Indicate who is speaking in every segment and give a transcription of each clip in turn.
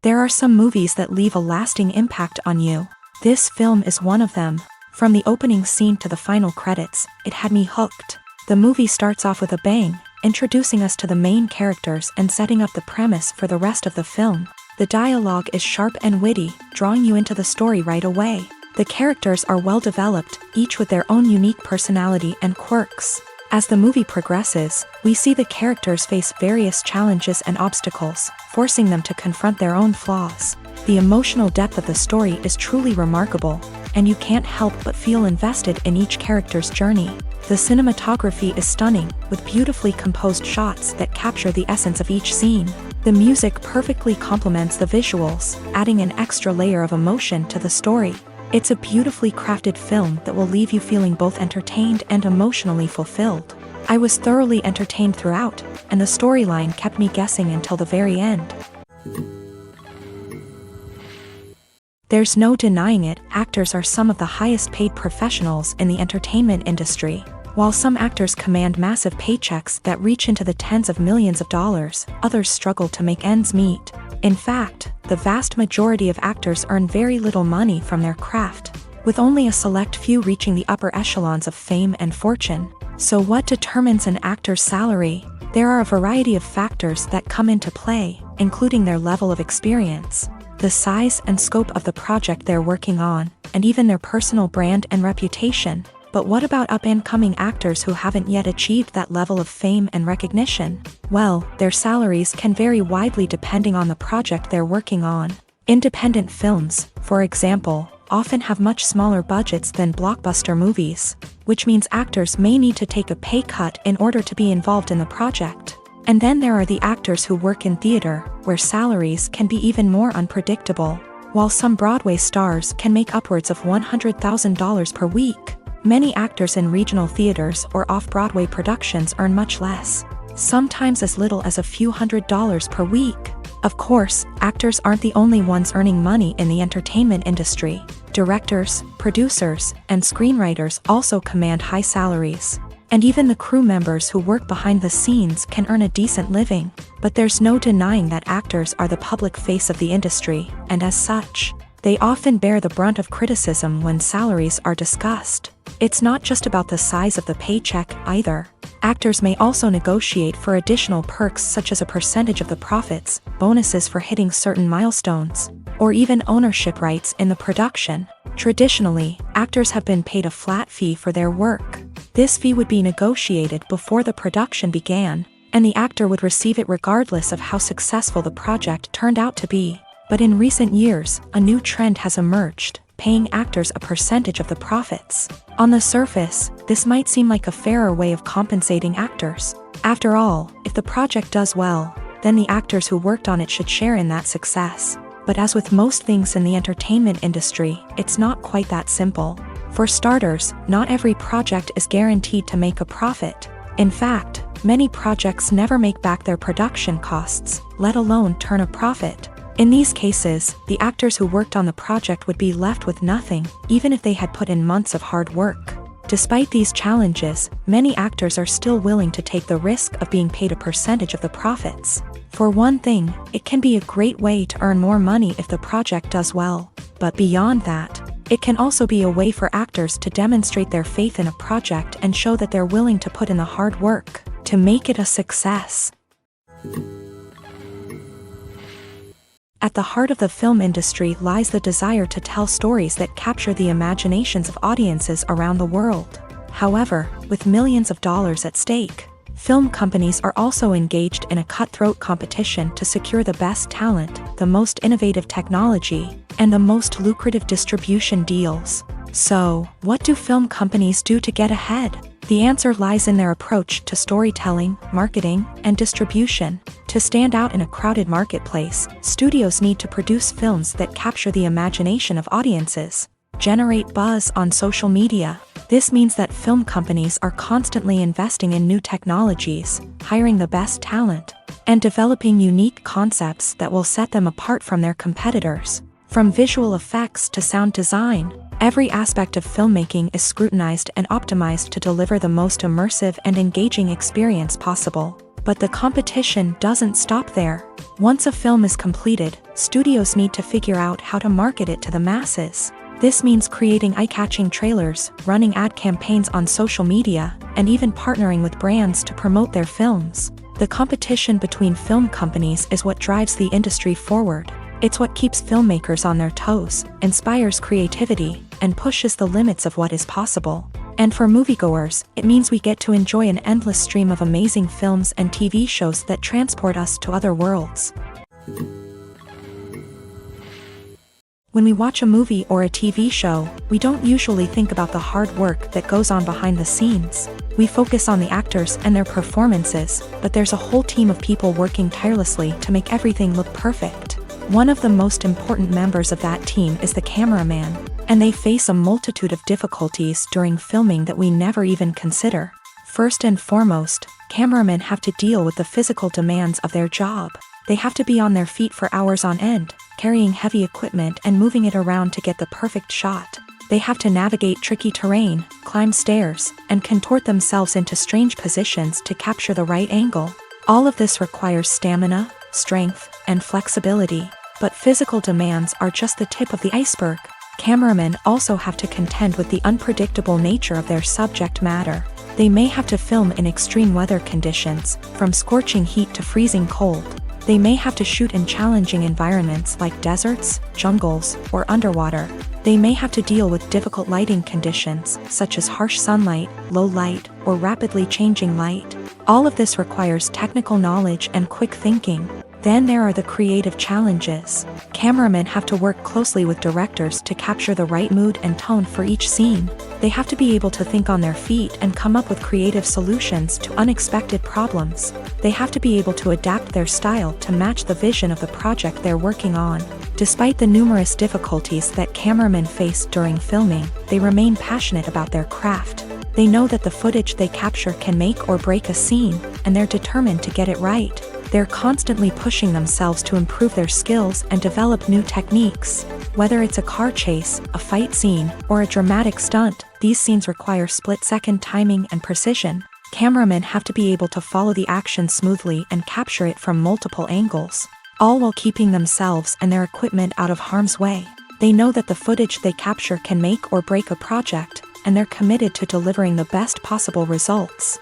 Speaker 1: There are some movies that leave a lasting impact on you. This film is one of them. From the opening scene to the final credits, it had me hooked. The movie starts off with a bang, introducing us to the main characters and setting up the premise for the rest of the film. The dialogue is sharp and witty, drawing you into the story right away. The characters are well developed, each with their own unique personality and quirks. As the movie progresses, we see the characters face various challenges and obstacles, forcing them to confront their own flaws. The emotional depth of the story is truly remarkable, and you can't help but feel invested in each character's journey. The cinematography is stunning, with beautifully composed shots that capture the essence of each scene. The music perfectly complements the visuals, adding an extra layer of emotion to the story. It's a beautifully crafted film that will leave you feeling both entertained and emotionally fulfilled. I was thoroughly entertained throughout, and the storyline kept me guessing until the very end. There's no denying it, actors are some of the highest paid professionals in the entertainment industry. While some actors command massive paychecks that reach into the tens of millions of dollars, others struggle to make ends meet. In fact, the vast majority of actors earn very little money from their craft, with only a select few reaching the upper echelons of fame and fortune. So what determines an actor's salary? There are a variety of factors that come into play, including their level of experience, the size and scope of the project they're working on, and even their personal brand and reputation. But what about up-and-coming actors who haven't yet achieved that level of fame and recognition? Well, their salaries can vary widely depending on the project they're working on. Independent films, for example, often have much smaller budgets than blockbuster movies, which means actors may need to take a pay cut in order to be involved in the project. And then there are the actors who work in theater, where salaries can be even more unpredictable. While some Broadway stars can make upwards of $100,000 per week, many actors in regional theaters or off-Broadway productions earn much less, sometimes as little as a few $100s per week. Of course, actors aren't the only ones earning money in the entertainment industry. Directors, producers, and screenwriters also command high salaries. And even the crew members who work behind the scenes can earn a decent living. But there's no denying that actors are the public face of the industry, and as such, they often bear the brunt of criticism when salaries are discussed. It's not just about the size of the paycheck, either. Actors may also negotiate for additional perks such as a percentage of the profits, bonuses for hitting certain milestones, or even ownership rights in the production. Traditionally, actors have been paid a flat fee for their work. This fee would be negotiated before the production began, and the actor would receive it regardless of how successful the project turned out to be. But in recent years, a new trend has emerged, paying actors a percentage of the profits. On the surface, this might seem like a fairer way of compensating actors. After all, if the project does well, then the actors who worked on it should share in that success. But as with most things in the entertainment industry, it's not quite that simple. For starters, not every project is guaranteed to make a profit. In fact, many projects never make back their production costs, let alone turn a profit. In these cases, the actors who worked on the project would be left with nothing, even if they had put in months of hard work. Despite these challenges, many actors are still willing to take the risk of being paid a percentage of the profits. For one thing, it can be a great way to earn more money if the project does well. But beyond that, it can also be a way for actors to demonstrate their faith in a project and show that they're willing to put in the hard work to make it a success. At the heart of the film industry lies the desire to tell stories that capture the imaginations of audiences around the world. However, with millions of dollars at stake, film companies are also engaged in a cutthroat competition to secure the best talent, the most innovative technology, and the most lucrative distribution deals. So, what do film companies do to get ahead? The answer lies in their approach to storytelling, marketing, and distribution. To stand out in a crowded marketplace, studios need to produce films that capture the imagination of audiences, generate buzz on social media. This means that film companies are constantly investing in new technologies, hiring the best talent, and developing unique concepts that will set them apart from their competitors. From visual effects to sound design, every aspect of filmmaking is scrutinized and optimized to deliver the most immersive and engaging experience possible. But the competition doesn't stop there. Once a film is completed, studios need to figure out how to market it to the masses. This means creating eye-catching trailers, running ad campaigns on social media, and even partnering with brands to promote their films. The competition between film companies is what drives the industry forward. It's what keeps filmmakers on their toes, inspires creativity, and pushes the limits of what is possible. And for moviegoers, it means we get to enjoy an endless stream of amazing films and TV shows that transport us to other worlds. When we watch a movie or a TV show, we don't usually think about the hard work that goes on behind the scenes. We focus on the actors and their performances, but there's a whole team of people working tirelessly to make everything look perfect. One of the most important members of that team is the cameraman, and they face a multitude of difficulties during filming that we never even consider. First and foremost, cameramen have to deal with the physical demands of their job. They have to be on their feet for hours on end, carrying heavy equipment and moving it around to get the perfect shot. They have to navigate tricky terrain, climb stairs, and contort themselves into strange positions to capture the right angle. All of this requires stamina, strength, and flexibility. But physical demands are just the tip of the iceberg. Cameramen also have to contend with the unpredictable nature of their subject matter. They may have to film in extreme weather conditions, from scorching heat to freezing cold. They may have to shoot in challenging environments like deserts, jungles, or underwater. They may have to deal with difficult lighting conditions, such as harsh sunlight, low light, or rapidly changing light. All of this requires technical knowledge and quick thinking. Then there are the creative challenges. Cameramen have to work closely with directors to capture the right mood and tone for each scene. They have to be able to think on their feet and come up with creative solutions to unexpected problems. They have to be able to adapt their style to match the vision of the project they're working on. Despite the numerous difficulties that cameramen face during filming, they remain passionate about their craft. They know that the footage they capture can make or break a scene, and they're determined to get it right. They're constantly pushing themselves to improve their skills and develop new techniques. Whether it's a car chase, a fight scene, or a dramatic stunt, these scenes require split-second timing and precision. Cameramen have to be able to follow the action smoothly and capture it from multiple angles, all while keeping themselves and their equipment out of harm's way. They know that the footage they capture can make or break a project, and they're committed to delivering the best possible results.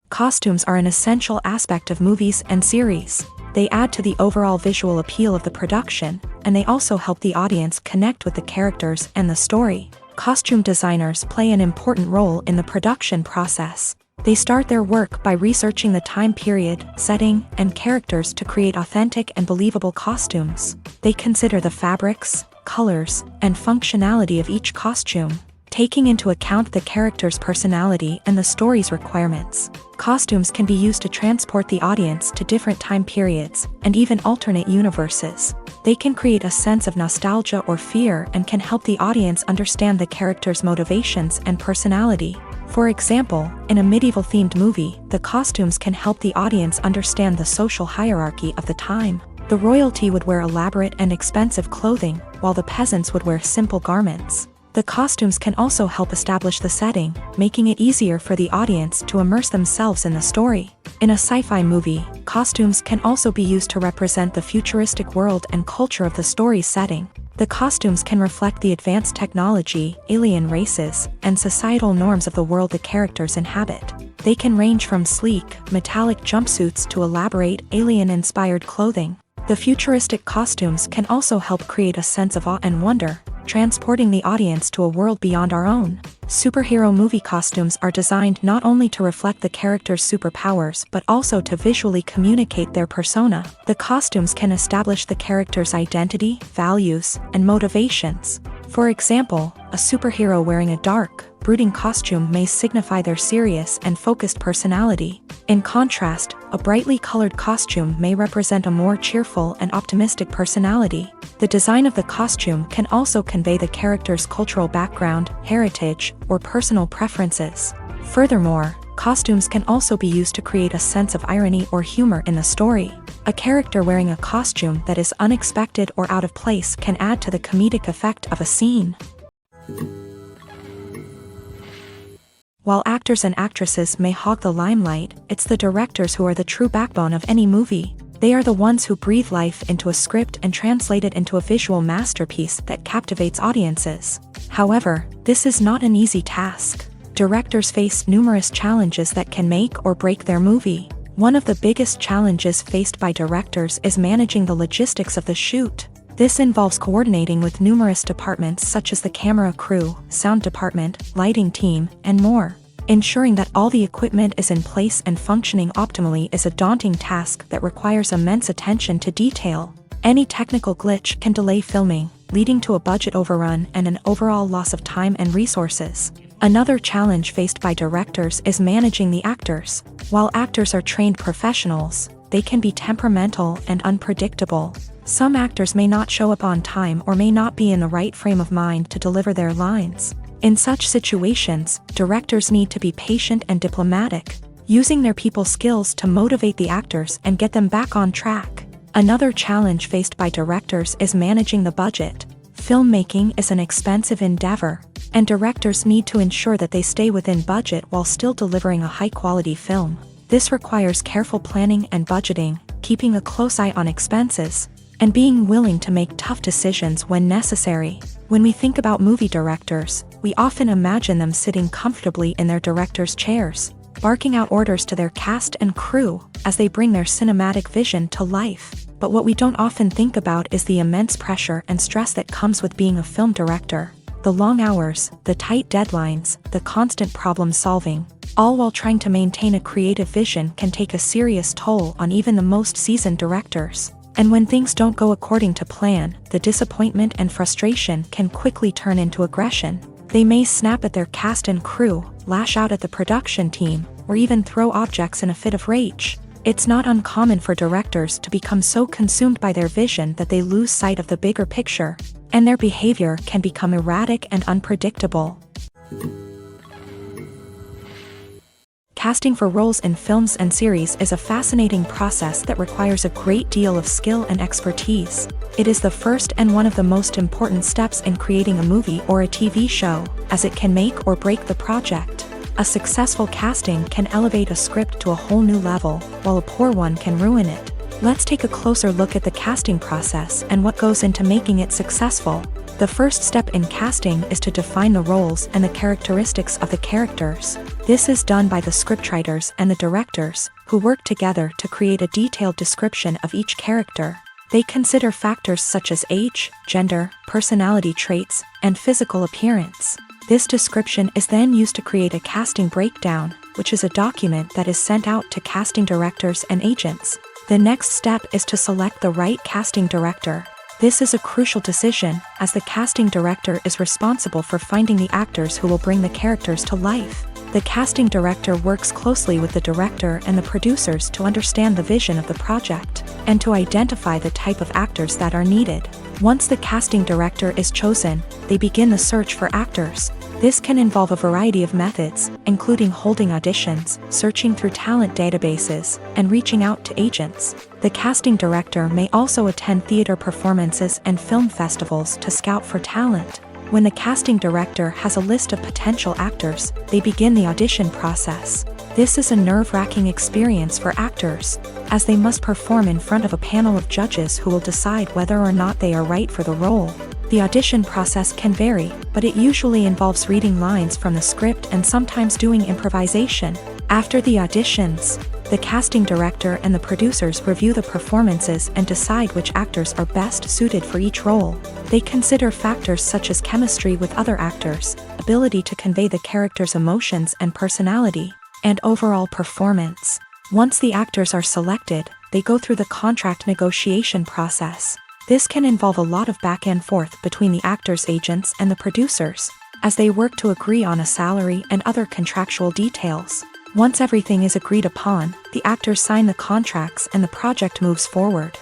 Speaker 1: Costumes are an essential aspect of movies and series. They add to the overall visual appeal of the production, and they also help the audience connect with the characters and the story. Costume designers play an important role in the production process. They start their work by researching the time period, setting, and characters to create authentic and believable costumes. They consider the fabrics, colors, and functionality of each costume, taking into account the character's personality and the story's requirements. Costumes can be used to transport the audience to different time periods and even alternate universes. They can create a sense of nostalgia or fear and can help the audience understand the character's motivations and personality. For example, in a medieval-themed movie, the costumes can help the audience understand the social hierarchy of the time. The royalty would wear elaborate and expensive clothing, while the peasants would wear simple garments. The costumes can also help establish the setting, making it easier for the audience to immerse themselves in the story. In a sci-fi movie, costumes can also be used to represent the futuristic world and culture of the story's setting. The costumes can reflect the advanced technology, alien races, and societal norms of the world the characters inhabit. They can range from sleek, metallic jumpsuits to elaborate, alien-inspired clothing. The futuristic costumes can also help create a sense of awe and wonder, transporting the audience to a world beyond our own. Superhero movie costumes are designed not only to reflect the character's superpowers but also to visually communicate their persona. The costumes can establish the character's identity, values, and motivations. For example, a superhero wearing a dark, brooding costume may signify their serious and focused personality. In contrast, a brightly colored costume may represent a more cheerful and optimistic personality. The design of the costume can also convey the character's cultural background, heritage, or personal preferences. Furthermore, costumes can also be used to create a sense of irony or humor in the story. A character wearing a costume that is unexpected or out of place can add to the comedic effect of a scene. While actors and actresses may hog the limelight, it's the directors who are the true backbone of any movie. They are the ones who breathe life into a script and translate it into a visual masterpiece that captivates audiences. However, this is not an easy task. Directors face numerous challenges that can make or break their movie. One of the biggest challenges faced by directors is managing the logistics of the shoot. This involves coordinating with numerous departments such as the camera crew, sound department, lighting team, and more. Ensuring that all the equipment is in place and functioning optimally is a daunting task that requires immense attention to detail. Any technical glitch can delay filming, leading to a budget overrun and an overall loss of time and resources. Another challenge faced by directors is managing the actors. While actors are trained professionals, they can be temperamental and unpredictable. Some actors may not show up on time or may not be in the right frame of mind to deliver their lines. In such situations, directors need to be patient and diplomatic, using their people skills to motivate the actors and get them back on track. Another challenge faced by directors is managing the budget. Filmmaking is an expensive endeavor, and directors need to ensure that they stay within budget while still delivering a high-quality film. This requires careful planning and budgeting, keeping a close eye on expenses, and being willing to make tough decisions when necessary. When we think about movie directors, we often imagine them sitting comfortably in their director's chairs, barking out orders to their cast and crew as they bring their cinematic vision to life. But what we don't often think about is the immense pressure and stress that comes with being a film director. The long hours, the tight deadlines, the constant problem solving, all while trying to maintain a creative vision can take a serious toll on even the most seasoned directors. And when things don't go according to plan, the disappointment and frustration can quickly turn into aggression. They may snap at their cast and crew, lash out at the production team, or even throw objects in a fit of rage. It's not uncommon for directors to become so consumed by their vision that they lose sight of the bigger picture, and their behavior can become erratic and unpredictable. Casting for roles in films and series is a fascinating process that requires a great deal of skill and expertise. It is the first and one of the most important steps in creating a movie or a TV show, as it can make or break the project. A successful casting can elevate a script to a whole new level, while a poor one can ruin it. Let's take a closer look at the casting process and what goes into making it successful. The first step in casting is to define the roles and the characteristics of the characters. This is done by the scriptwriters and the directors, who work together to create a detailed description of each character. They consider factors such as age, gender, personality traits, and physical appearance. This description is then used to create a casting breakdown, which is a document that is sent out to casting directors and agents. The next step is to select the right casting director. This is a crucial decision, as the casting director is responsible for finding the actors who will bring the characters to life. The casting director works closely with the director and the producers to understand the vision of the project, and to identify the type of actors that are needed. Once the casting director is chosen, they begin the search for actors. This can involve a variety of methods, including holding auditions, searching through talent databases, and reaching out to agents. The casting director may also attend theater performances and film festivals to scout for talent. When the casting director has a list of potential actors, they begin the audition process. This is a nerve-wracking experience for actors, as they must perform in front of a panel of judges who will decide whether or not they are right for the role. The audition process can vary, but it usually involves reading lines from the script and sometimes doing improvisation. After the auditions, the casting director and the producers review the performances and decide which actors are best suited for each role. They consider factors such as chemistry with other actors, ability to convey the character's emotions and personality, and overall performance. Once the actors are selected, they go through the contract negotiation process. This can involve a lot of back and forth between the actors' agents and the producers, as they work to agree on a salary and other contractual details. Once everything is agreed upon, the actors sign the contracts and the project moves forward.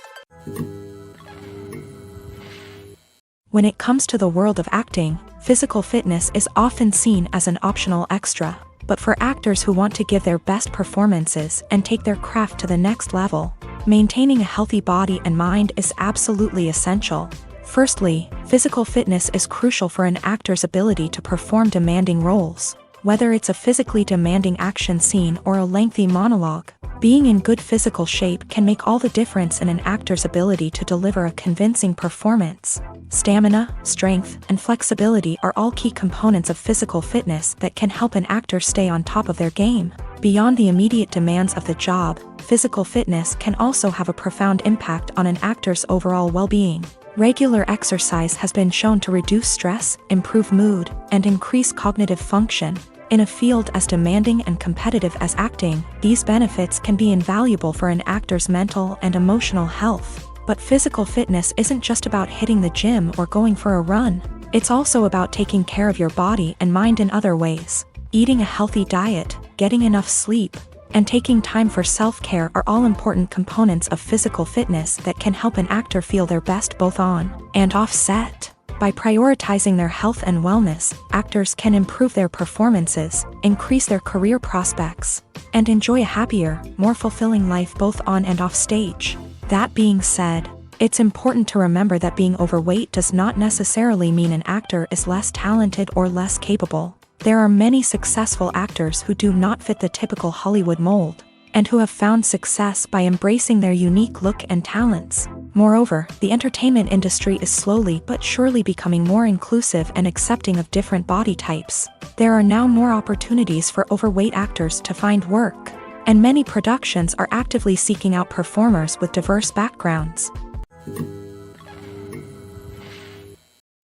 Speaker 1: When it comes to the world of acting, physical fitness is often seen as an optional extra. But for actors who want to give their best performances and take their craft to the next level, maintaining a healthy body and mind is absolutely essential. Firstly, physical fitness is crucial for an actor's ability to perform demanding roles. Whether it's a physically demanding action scene or a lengthy monologue, being in good physical shape can make all the difference in an actor's ability to deliver a convincing performance. Stamina, strength, and flexibility are all key components of physical fitness that can help an actor stay on top of their game. Beyond the immediate demands of the job, physical fitness can also have a profound impact on an actor's overall well-being. Regular exercise has been shown to reduce stress, improve mood, and increase cognitive function. In a field as demanding and competitive as acting, these benefits can be invaluable for an actor's mental and emotional health. But physical fitness isn't just about hitting the gym or going for a run. It's also about taking care of your body and mind in other ways. Eating a healthy diet, getting enough sleep, and taking time for self-care are all important components of physical fitness that can help an actor feel their best both on and off set. By prioritizing their health and wellness, actors can improve their performances, increase their career prospects, and enjoy a happier, more fulfilling life both on and off stage. That being said, it's important to remember that being overweight does not necessarily mean an actor is less talented or less capable. There are many successful actors who do not fit the typical Hollywood mold, and who have found success by embracing their unique look and talents. Moreover, the entertainment industry is slowly but surely becoming more inclusive and accepting of different body types. There are now more opportunities for overweight actors to find work, and many productions are actively seeking out performers with diverse backgrounds.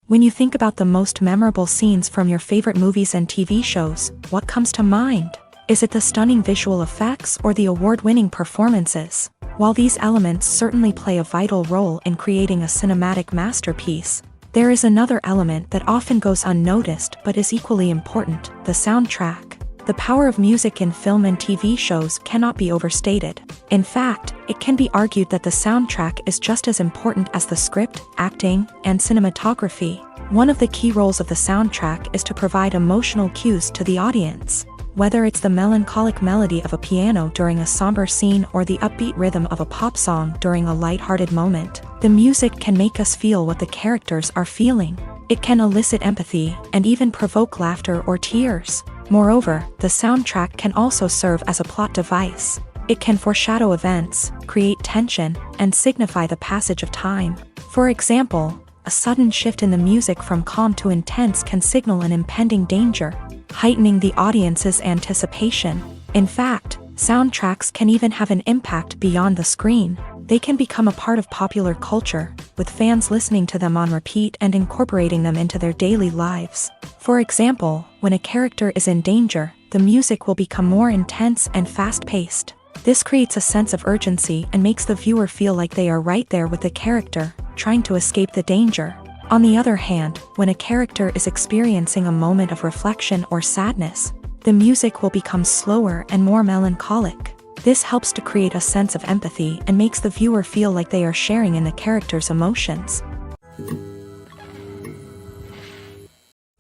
Speaker 1: When you think about the most memorable scenes from your favorite movies and TV shows, what comes to mind? Is it the stunning visual effects or the award-winning performances? While these elements certainly play a vital role in creating a cinematic masterpiece, there is another element that often goes unnoticed but is equally important: the soundtrack. The power of music in film and TV shows cannot be overstated. In fact, it can be argued that the soundtrack is just as important as the script, acting, and cinematography. One of the key roles of the soundtrack is to provide emotional cues to the audience. Whether it's the melancholic melody of a piano during a somber scene or the upbeat rhythm of a pop song during a lighthearted moment, the music can make us feel what the characters are feeling. It can elicit empathy and even provoke laughter or tears. Moreover, the soundtrack can also serve as a plot device. It can foreshadow events, create tension, and signify the passage of time. For example, a sudden shift in the music from calm to intense can signal an impending danger, heightening the audience's anticipation. In fact, soundtracks can even have an impact beyond the screen. They can become a part of popular culture, with fans listening to them on repeat and incorporating them into their daily lives. For example, when a character is in danger, the music will become more intense and fast-paced. This creates a sense of urgency and makes the viewer feel like they are right there with the character, trying to escape the danger. On the other hand, when a character is experiencing a moment of reflection or sadness, the music will become slower and more melancholic. This helps to create a sense of empathy and makes the viewer feel like they are sharing in the character's emotions.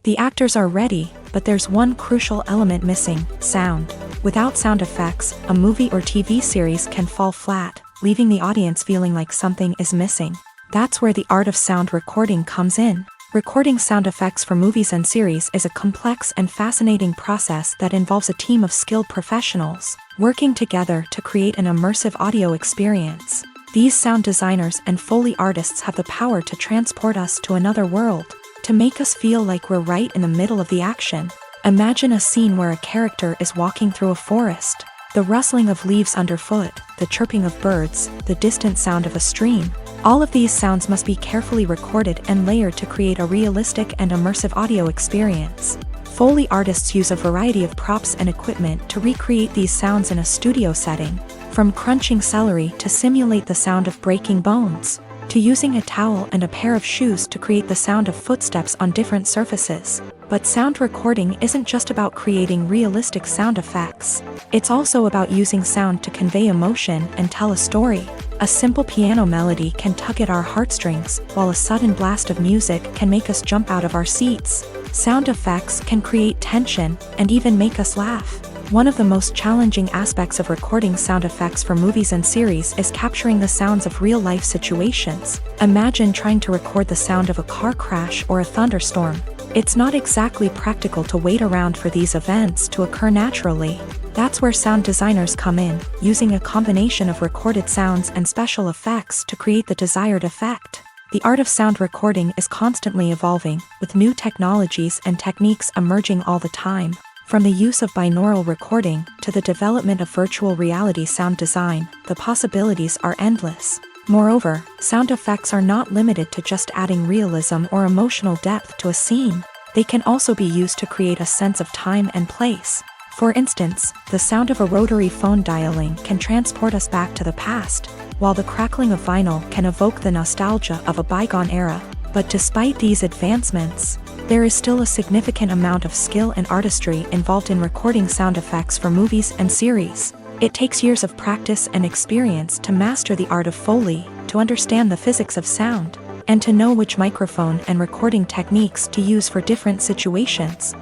Speaker 1: The actors are ready, but there's one crucial element missing: sound. Without sound effects, a movie or TV series can fall flat, leaving the audience feeling like something is missing. That's where the art of sound recording comes in. Recording sound effects for movies and series is a complex and fascinating process that involves a team of skilled professionals working together to create an immersive audio experience. These sound designers and Foley artists have the power to transport us to another world, to make us feel like we're right in the middle of the action. Imagine a scene where a character is walking through a forest. The rustling of leaves underfoot, the chirping of birds, the distant sound of a stream. All of these sounds must be carefully recorded and layered to create a realistic and immersive audio experience. Foley artists use a variety of props and equipment to recreate these sounds in a studio setting, from crunching celery to simulate the sound of breaking bones, to using a towel and a pair of shoes to create the sound of footsteps on different surfaces. But sound recording isn't just about creating realistic sound effects. It's also about using sound to convey emotion and tell a story. A simple piano melody can tug at our heartstrings, while a sudden blast of music can make us jump out of our seats. Sound effects can create tension and even make us laugh. One of the most challenging aspects of recording sound effects for movies and series is capturing the sounds of real-life situations. Imagine trying to record the sound of a car crash or a thunderstorm. It's not exactly practical to wait around for these events to occur naturally. That's where sound designers come in, using a combination of recorded sounds and special effects to create the desired effect. The art of sound recording is constantly evolving, with new technologies and techniques emerging all the time. From the use of binaural recording to the development of virtual reality sound design, the possibilities are endless. Moreover, sound effects are not limited to just adding realism or emotional depth to a scene. They can also be used to create a sense of time and place. For instance, the sound of a rotary phone dialing can transport us back to the past, while the crackling of vinyl can evoke the nostalgia of a bygone era. But despite these advancements, there is still a significant amount of skill and artistry involved in recording sound effects for movies and series. It takes years of practice and experience to master the art of Foley, to understand the physics of sound, and to know which microphone and recording techniques to use for different situations.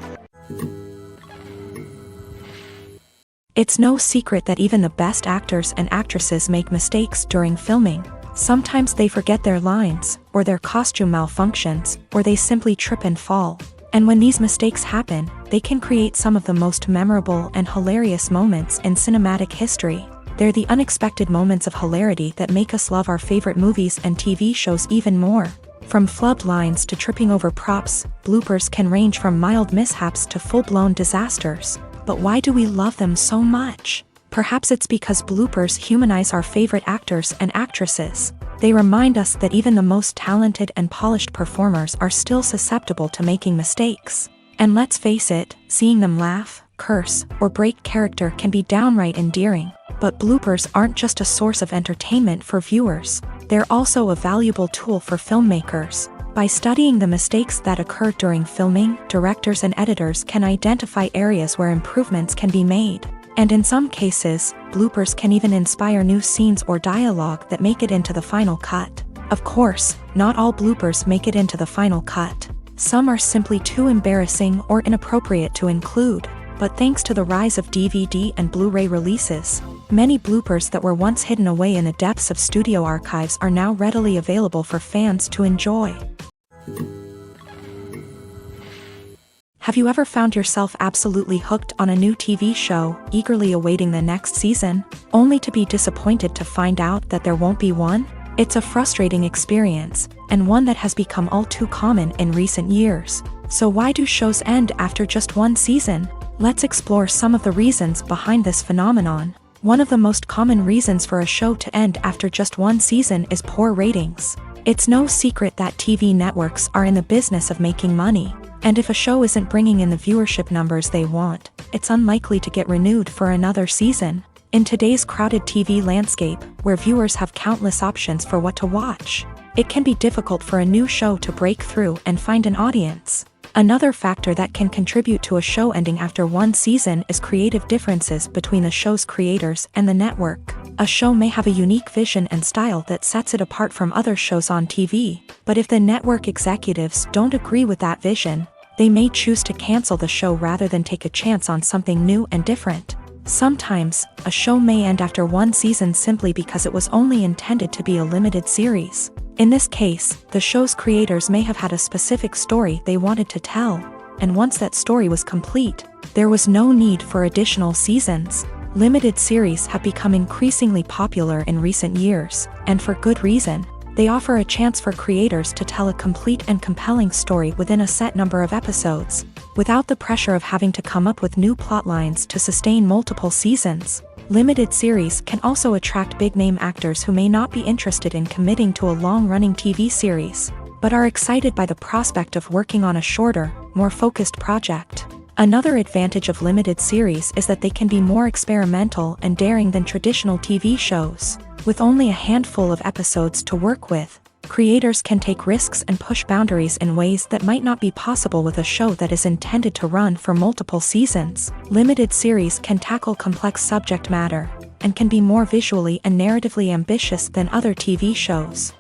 Speaker 1: It's no secret that even the best actors and actresses make mistakes during filming. Sometimes they forget their lines, or their costume malfunctions, or they simply trip and fall. And when these mistakes happen, they can create some of the most memorable and hilarious moments in cinematic history. They're the unexpected moments of hilarity that make us love our favorite movies and TV shows even more. From flubbed lines to tripping over props, bloopers can range from mild mishaps to full-blown disasters. But why do we love them so much? Perhaps it's because bloopers humanize our favorite actors and actresses. They remind us that even the most talented and polished performers are still susceptible to making mistakes. And let's face it, seeing them laugh, curse, or break character can be downright endearing. But bloopers aren't just a source of entertainment for viewers. They're also a valuable tool for filmmakers. By studying the mistakes that occur during filming, directors and editors can identify areas where improvements can be made. And in some cases, bloopers can even inspire new scenes or dialogue that make it into the final cut. Of course, not all bloopers make it into the final cut. Some are simply too embarrassing or inappropriate to include. But thanks to the rise of DVD and Blu-ray releases, many bloopers that were once hidden away in the depths of studio archives are now readily available for fans to enjoy. Have you ever found yourself absolutely hooked on a new TV show, eagerly awaiting the next season, only to be disappointed to find out that there won't be one? It's a frustrating experience, and one that has become all too common in recent years. So why do shows end after just one season? Let's explore some of the reasons behind this phenomenon. One of the most common reasons for a show to end after just one season is poor ratings. It's no secret that TV networks are in the business of making money. And if a show isn't bringing in the viewership numbers they want, it's unlikely to get renewed for another season. In today's crowded TV landscape, where viewers have countless options for what to watch, it can be difficult for a new show to break through and find an audience. Another factor that can contribute to a show ending after one season is creative differences between the show's creators and the network. A show may have a unique vision and style that sets it apart from other shows on TV, but if the network executives don't agree with that vision, they may choose to cancel the show rather than take a chance on something new and different. Sometimes, a show may end after one season simply because it was only intended to be a limited series. In this case, the show's creators may have had a specific story they wanted to tell, and once that story was complete, there was no need for additional seasons. Limited series have become increasingly popular in recent years, and for good reason. They offer a chance for creators to tell a complete and compelling story within a set number of episodes, without the pressure of having to come up with new plotlines to sustain multiple seasons. Limited series can also attract big-name actors who may not be interested in committing to a long-running TV series, but are excited by the prospect of working on a shorter, more focused project. Another advantage of limited series is that they can be more experimental and daring than traditional TV shows. With only a handful of episodes to work with, creators can take risks and push boundaries in ways that might not be possible with a show that is intended to run for multiple seasons. Limited series can tackle complex subject matter, and can be more visually and narratively ambitious than other TV shows.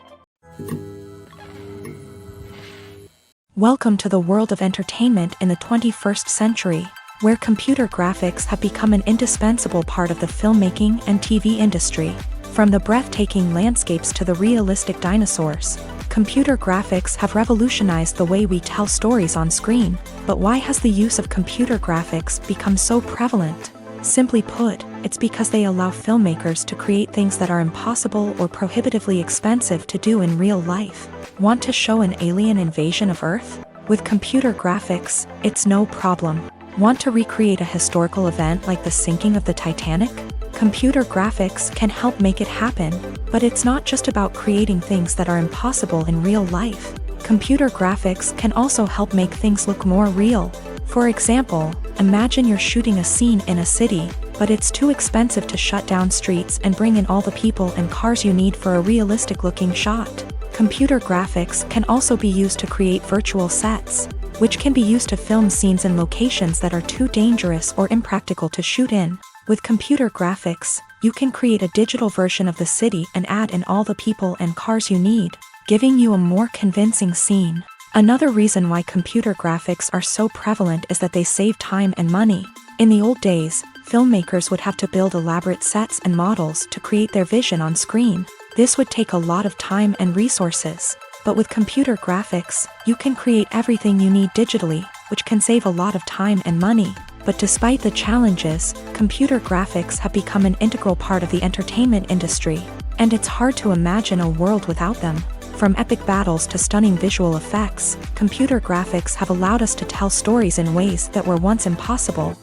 Speaker 1: Welcome to the world of entertainment in the 21st century, where computer graphics have become an indispensable part of the filmmaking and TV industry. From the breathtaking landscapes to the realistic dinosaurs, Computer graphics have revolutionized the way we tell stories on screen, but why has the use of computer graphics become so prevalent? Simply put, it's because they allow filmmakers to create things that are impossible or prohibitively expensive to do in real life. Want to show an alien invasion of Earth? With computer graphics, it's no problem. Want to recreate a historical event like the sinking of the Titanic? Computer graphics can help make it happen, but it's not just about creating things that are impossible in real life. Computer graphics can also help make things look more real. For example, imagine you're shooting a scene in a city, but it's too expensive to shut down streets and bring in all the people and cars you need for a realistic-looking shot. Computer graphics can also be used to create virtual sets, which can be used to film scenes in locations that are too dangerous or impractical to shoot in. With computer graphics, you can create a digital version of the city and add in all the people and cars you need, giving you a more convincing scene. Another reason why computer graphics are so prevalent is that they save time and money. In the old days, filmmakers would have to build elaborate sets and models to create their vision on screen. This would take a lot of time and resources. But with computer graphics, you can create everything you need digitally, which can save a lot of time and money. But despite the challenges, computer graphics have become an integral part of the entertainment industry, and it's hard to imagine a world without them. From epic battles to stunning visual effects, computer graphics have allowed us to tell stories in ways that were once impossible.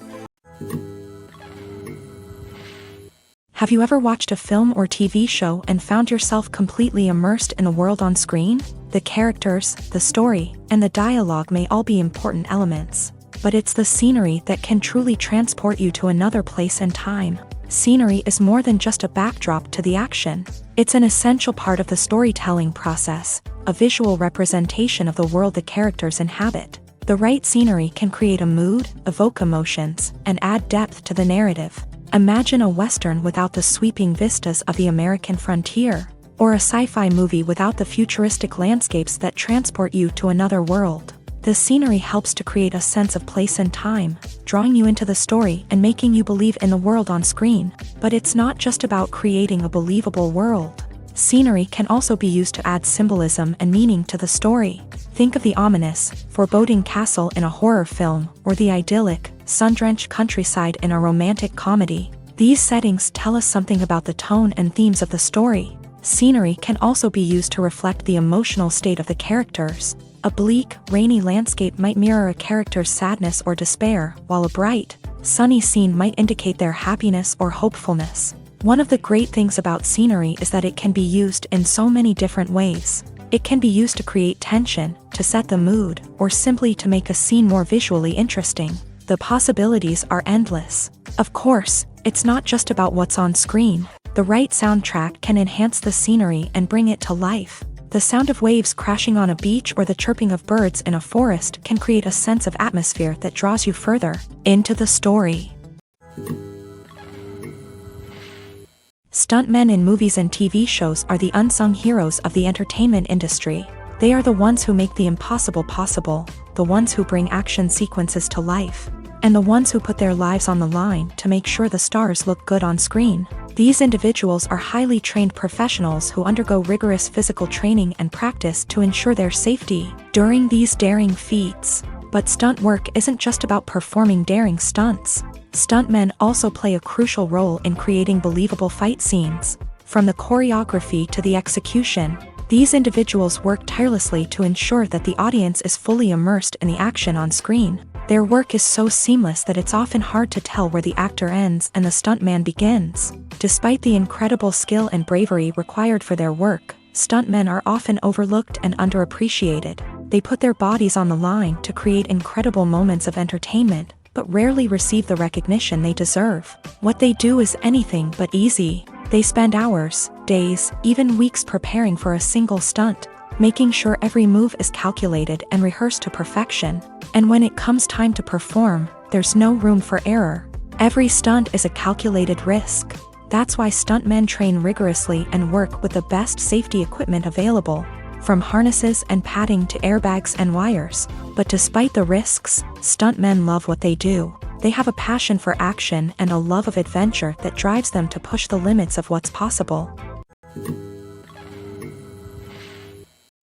Speaker 1: Have you ever watched a film or TV show and found yourself completely immersed in the world on screen? The characters, the story, and the dialogue may all be important elements, but it's the scenery that can truly transport you to another place and time. Scenery is more than just a backdrop to the action. It's an essential part of the storytelling process, a visual representation of the world the characters inhabit. The right scenery can create a mood, evoke emotions, and add depth to the narrative. Imagine a Western without the sweeping vistas of the American frontier, or a sci-fi movie without the futuristic landscapes that transport you to another world. The scenery helps to create a sense of place and time, drawing you into the story and making you believe in the world on screen. But it's not just about creating a believable world. Scenery can also be used to add symbolism and meaning to the story. Think of the ominous, foreboding castle in a horror film, or the idyllic, sun-drenched countryside in a romantic comedy. These settings tell us something about the tone and themes of the story. Scenery can also be used to reflect the emotional state of the characters. A bleak, rainy landscape might mirror a character's sadness or despair, while a bright, sunny scene might indicate their happiness or hopefulness. One of the great things about scenery is that it can be used in so many different ways. It can be used to create tension, to set the mood, or simply to make a scene more visually interesting. The possibilities are endless. Of course, it's not just about what's on screen. The right soundtrack can enhance the scenery and bring it to life. The sound of waves crashing on a beach or the chirping of birds in a forest can create a sense of atmosphere that draws you further into the story. Stuntmen in movies and TV shows are the unsung heroes of the entertainment industry. They are the ones who make the impossible possible, the ones who bring action sequences to life, and the ones who put their lives on the line to make sure the stars look good on screen. These individuals are highly trained professionals who undergo rigorous physical training and practice to ensure their safety during these daring feats. But stunt work isn't just about performing daring stunts. Stuntmen also play a crucial role in creating believable fight scenes. From the choreography to the execution, these individuals work tirelessly to ensure that the audience is fully immersed in the action on screen. Their work is so seamless that it's often hard to tell where the actor ends and the stuntman begins. Despite the incredible skill and bravery required for their work, stuntmen are often overlooked and underappreciated. They put their bodies on the line to create incredible moments of entertainment, but rarely receive the recognition they deserve. What they do is anything but easy. They spend hours, days, even weeks preparing for a single stunt, making sure every move is calculated and rehearsed to perfection. And when it comes time to perform, there's no room for error. Every stunt is a calculated risk. That's why stuntmen train rigorously and work with the best safety equipment available, from harnesses and padding to airbags and wires. But despite the risks, stuntmen love what they do. They have a passion for action and a love of adventure that drives them to push the limits of what's possible.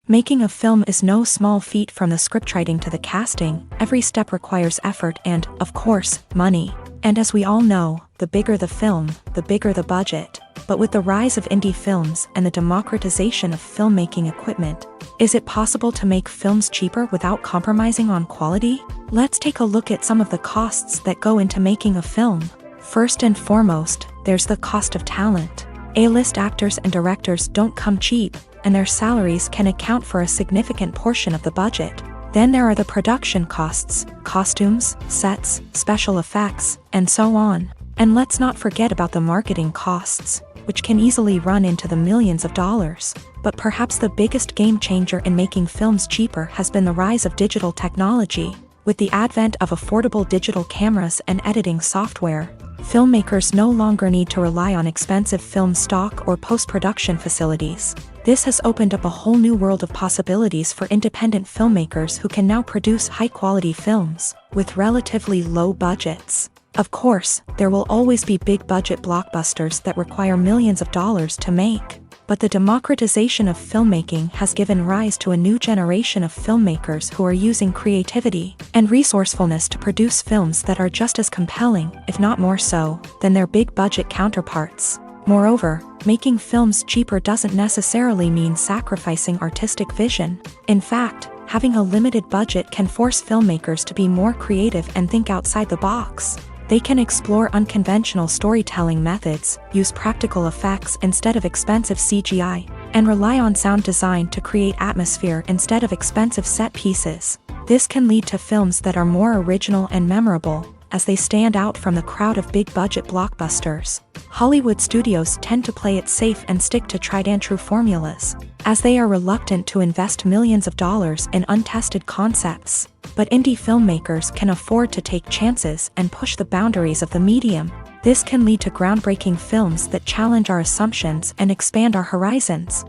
Speaker 1: Making a film is no small feat. From the scriptwriting to the casting, every step requires effort and, of course, money. And as we all know, the bigger the film, the bigger the budget. But with the rise of indie films and the democratization of filmmaking equipment, is it possible to make films cheaper without compromising on quality? Let's take a look at some of the costs that go into making a film. First and foremost, there's the cost of talent. A-list actors and directors don't come cheap, and their salaries can account for a significant portion of the budget. Then there are the production costs, costumes, sets, special effects, and so on. And let's not forget about the marketing costs, which can easily run into the millions of dollars. But perhaps the biggest game changer in making films cheaper has been the rise of digital technology. With the advent of affordable digital cameras and editing software, filmmakers no longer need to rely on expensive film stock or post-production facilities. This has opened up a whole new world of possibilities for independent filmmakers who can now produce high-quality films with relatively low budgets. Of course, there will always be big-budget blockbusters that require millions of dollars to make. But the democratization of filmmaking has given rise to a new generation of filmmakers who are using creativity and resourcefulness to produce films that are just as compelling, if not more so, than their big-budget counterparts. Moreover, making films cheaper doesn't necessarily mean sacrificing artistic vision. In fact, having a limited budget can force filmmakers to be more creative and think outside the box. They can explore unconventional storytelling methods, use practical effects instead of expensive CGI, and rely on sound design to create atmosphere instead of expensive set pieces. This can lead to films that are more original and memorable, as they stand out from the crowd of big-budget blockbusters. Hollywood studios tend to play it safe and stick to tried-and-true formulas, as they are reluctant to invest millions of dollars in untested concepts. But indie filmmakers can afford to take chances and push the boundaries of the medium. This can lead to groundbreaking films that challenge our assumptions and expand our horizons.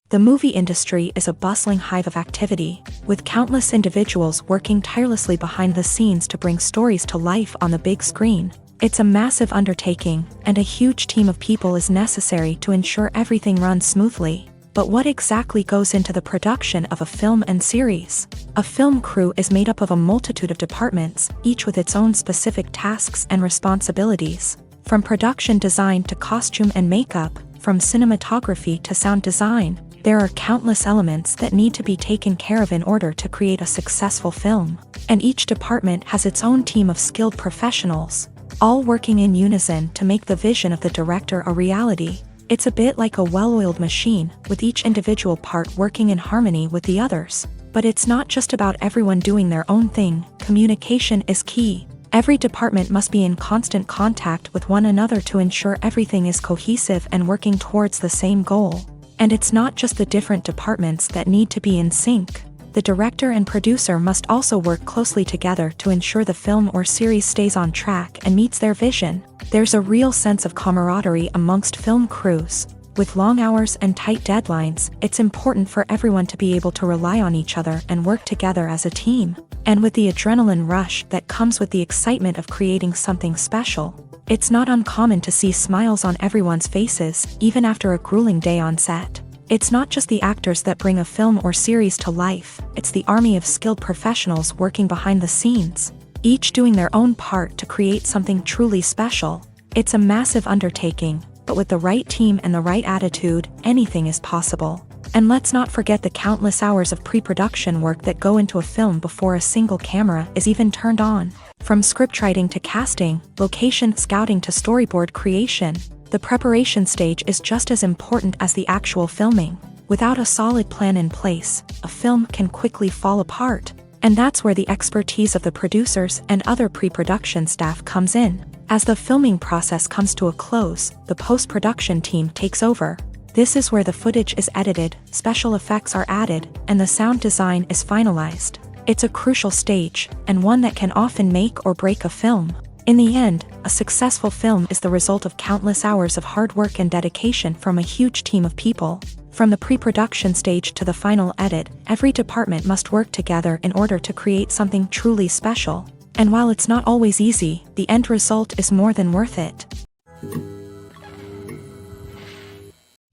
Speaker 1: The movie industry is a bustling hive of activity, with countless individuals working tirelessly behind the scenes to bring stories to life on the big screen. It's a massive undertaking, and a huge team of people is necessary to ensure everything runs smoothly. But what exactly goes into the production of a film and series? A film crew is made up of a multitude of departments, each with its own specific tasks and responsibilities. From production design to costume and makeup, from cinematography to sound design, there are countless elements that need to be taken care of in order to create a successful film. And each department has its own team of skilled professionals, all working in unison to make the vision of the director a reality. It's a bit like a well-oiled machine, with each individual part working in harmony with the others. But it's not just about everyone doing their own thing. Communication is key. Every department must be in constant contact with one another to ensure everything is cohesive and working towards the same goal. And it's not just the different departments that need to be in sync. The director and producer must also work closely together to ensure the film or series stays on track and meets their vision. There's a real sense of camaraderie amongst film crews. With long hours and tight deadlines, it's important for everyone to be able to rely on each other and work together as a team. And with the adrenaline rush that comes with the excitement of creating something special, it's not uncommon to see smiles on everyone's faces, even after a grueling day on set. It's not just the actors that bring a film or series to life, it's the army of skilled professionals working behind the scenes, each doing their own part to create something truly special. It's a massive undertaking, but with the right team and the right attitude, anything is possible. And let's not forget the countless hours of pre-production work that go into a film before a single camera is even turned on. From scriptwriting to casting, location scouting to storyboard creation, the preparation stage is just as important as the actual filming. Without a solid plan in place, a film can quickly fall apart. And that's where the expertise of the producers and other pre-production staff comes in. As the filming process comes to a close, the post-production team takes over. This is where the footage is edited, special effects are added, and the sound design is finalized. It's a crucial stage, and one that can often make or break a film. In the end, a successful film is the result of countless hours of hard work and dedication from a huge team of people. From the pre-production stage to the final edit, every department must work together in order to create something truly special. And while it's not always easy, the end result is more than worth it.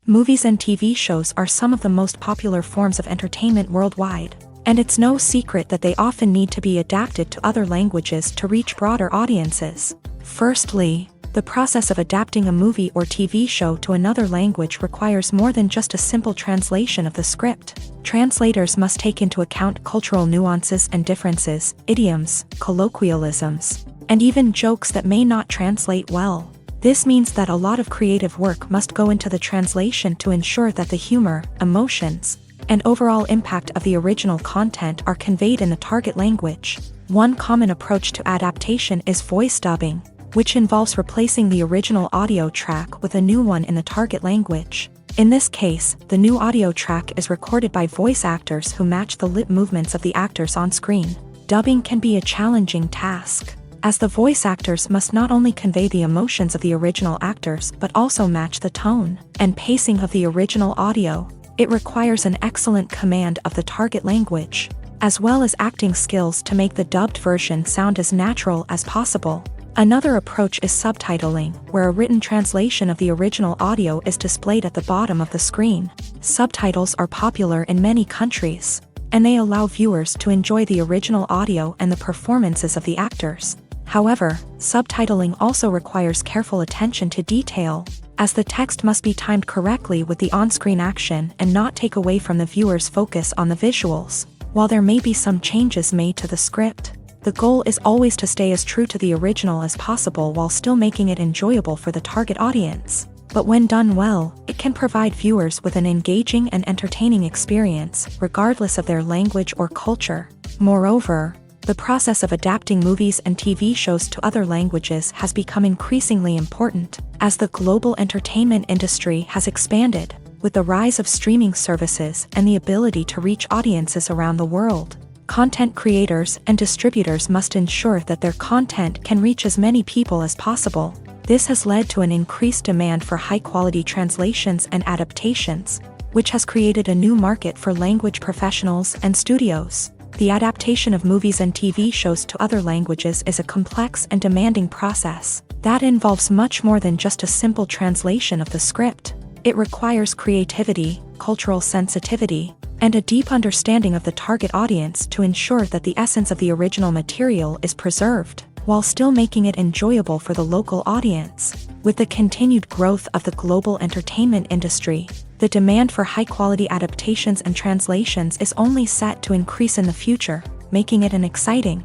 Speaker 1: Movies and TV shows are some of the most popular forms of entertainment worldwide, and it's no secret that they often need to be adapted to other languages to reach broader audiences. Firstly, the process of adapting a movie or TV show to another language requires more than just a simple translation of the script. Translators must take into account cultural nuances and differences, idioms, colloquialisms, and even jokes that may not translate well. This means that a lot of creative work must go into the translation to ensure that the humor, emotions, and overall impact of the original content are conveyed in the target language. One common approach to adaptation is voice dubbing, which involves replacing the original audio track with a new one in the target language. In this case, the new audio track is recorded by voice actors who match the lip movements of the actors on screen. Dubbing can be a challenging task, as the voice actors must not only convey the emotions of the original actors but also match the tone and pacing of the original audio. It requires an excellent command of the target language, as well as acting skills to make the dubbed version sound as natural as possible. Another approach is subtitling, where a written translation of the original audio is displayed at the bottom of the screen. Subtitles are popular in many countries, and they allow viewers to enjoy the original audio and the performances of the actors. However, subtitling also requires careful attention to detail, as the text must be timed correctly with the on-screen action and not take away from the viewer's focus on the visuals. While there may be some changes made to the script, the goal is always to stay as true to the original as possible while still making it enjoyable for the target audience. But when done well, it can provide viewers with an engaging and entertaining experience, regardless of their language or culture. Moreover, the process of adapting movies and TV shows to other languages has become increasingly important, as the global entertainment industry has expanded, with the rise of streaming services and the ability to reach audiences around the world. Content creators and distributors must ensure that their content can reach as many people as possible. This has led to an increased demand for high-quality translations and adaptations, which has created a new market for language professionals and studios. The adaptation of movies and TV shows to other languages is a complex and demanding process that involves much more than just a simple translation of the script. It requires creativity, cultural sensitivity, and a deep understanding of the target audience to ensure that the essence of the original material is preserved, while still making it enjoyable for the local audience. With the continued growth of the global entertainment industry, the demand for high-quality adaptations and translations is only set to increase in the future, making it an exciting.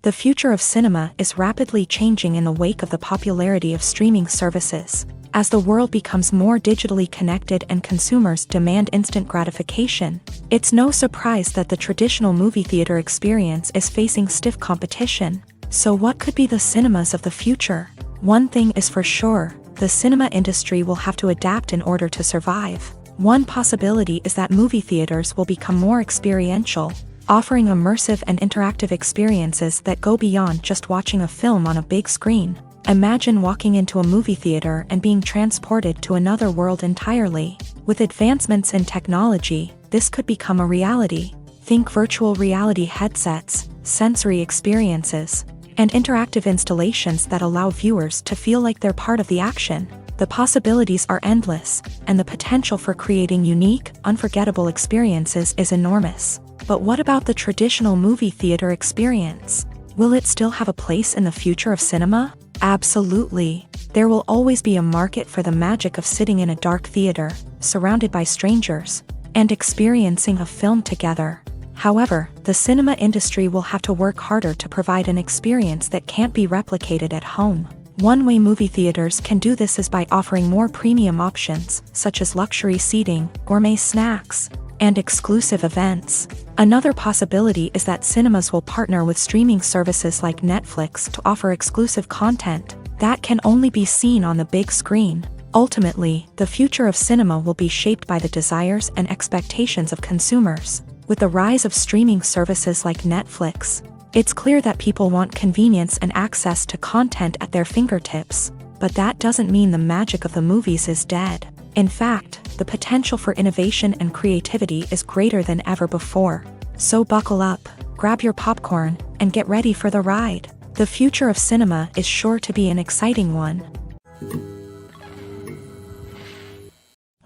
Speaker 1: The future of cinema is rapidly changing in the wake of the popularity of streaming services. As the world becomes more digitally connected and consumers demand instant gratification, it's no surprise that the traditional movie theater experience is facing stiff competition. So what could be the cinemas of the future? One thing is for sure, the cinema industry will have to adapt in order to survive. One possibility is that movie theaters will become more experiential, offering immersive and interactive experiences that go beyond just watching a film on a big screen. Imagine walking into a movie theater and being transported to another world entirely. With advancements in technology, this could become a reality. Think virtual reality headsets, sensory experiences, and interactive installations that allow viewers to feel like they're part of the action. The possibilities are endless, and the potential for creating unique, unforgettable experiences is enormous. But what about the traditional movie theater experience? Will it still have a place in the future of cinema? Absolutely. There will always be a market for the magic of sitting in a dark theater, surrounded by strangers, and experiencing a film together. However, the cinema industry will have to work harder to provide an experience that can't be replicated at home. One way movie theaters can do this is by offering more premium options, such as luxury seating, gourmet snacks, and exclusive events. Another possibility is that cinemas will partner with streaming services like Netflix to offer exclusive content that can only be seen on the big screen. Ultimately, the future of cinema will be shaped by the desires and expectations of consumers. With the rise of streaming services like Netflix, it's clear that people want convenience and access to content at their fingertips. But that doesn't mean the magic of the movies is dead. In fact, the potential for innovation and creativity is greater than ever before. So buckle up, grab your popcorn, and get ready for the ride. The future of cinema is sure to be an exciting one.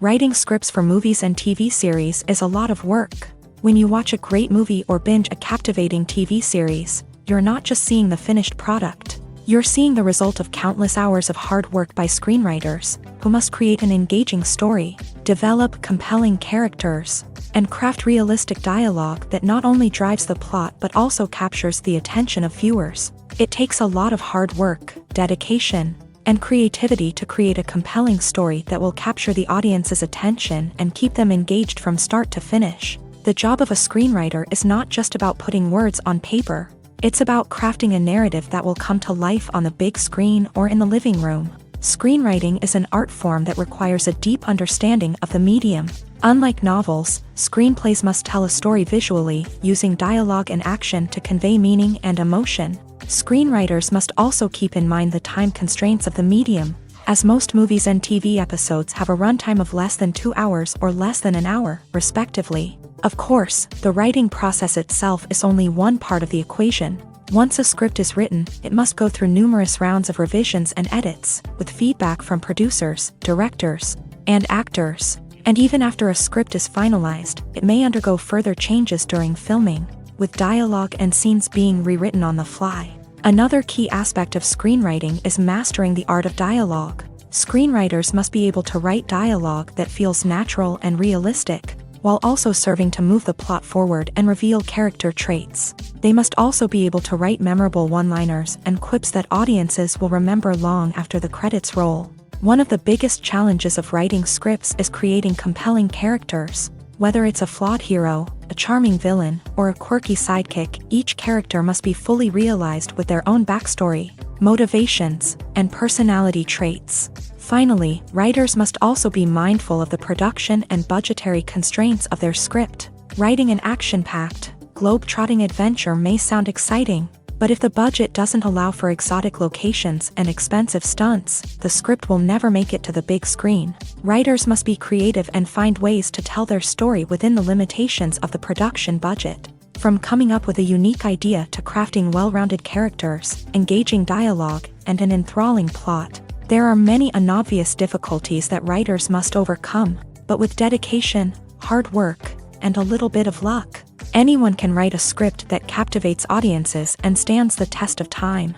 Speaker 1: Writing scripts for movies and TV series is a lot of work. When you watch a great movie or binge a captivating TV series, you're not just seeing the finished product. You're seeing the result of countless hours of hard work by screenwriters, who must create an engaging story, develop compelling characters, and craft realistic dialogue that not only drives the plot but also captures the attention of viewers. It takes a lot of hard work, dedication, and creativity to create a compelling story that will capture the audience's attention and keep them engaged from start to finish. The job of a screenwriter is not just about putting words on paper. It's about crafting a narrative that will come to life on the big screen or in the living room. Screenwriting is an art form that requires a deep understanding of the medium. Unlike novels, screenplays must tell a story visually, using dialogue and action to convey meaning and emotion. Screenwriters must also keep in mind the time constraints of the medium, as most movies and TV episodes have a runtime of less than 2 hours or less than an hour, respectively. Of course, the writing process itself is only one part of the equation. Once a script is written, it must go through numerous rounds of revisions and edits, with feedback from producers, directors, and actors. And even after a script is finalized, it may undergo further changes during filming, with dialogue and scenes being rewritten on the fly. Another key aspect of screenwriting is mastering the art of dialogue. Screenwriters must be able to write dialogue that feels natural and realistic, while also serving to move the plot forward and reveal character traits. They must also be able to write memorable one-liners and quips that audiences will remember long after the credits roll. One of the biggest challenges of writing scripts is creating compelling characters. Whether it's a flawed hero, a charming villain, or a quirky sidekick, each character must be fully realized with their own backstory, motivations, and personality traits. Finally, writers must also be mindful of the production and budgetary constraints of their script. Writing an action-packed, globe-trotting adventure may sound exciting, but if the budget doesn't allow for exotic locations and expensive stunts, the script will never make it to the big screen. Writers must be creative and find ways to tell their story within the limitations of the production budget. From coming up with a unique idea to crafting well-rounded characters, engaging dialogue, and an enthralling plot, there are many unobvious difficulties that writers must overcome, but with dedication, hard work, and a little bit of luck, anyone can write a script that captivates audiences and stands the test of time.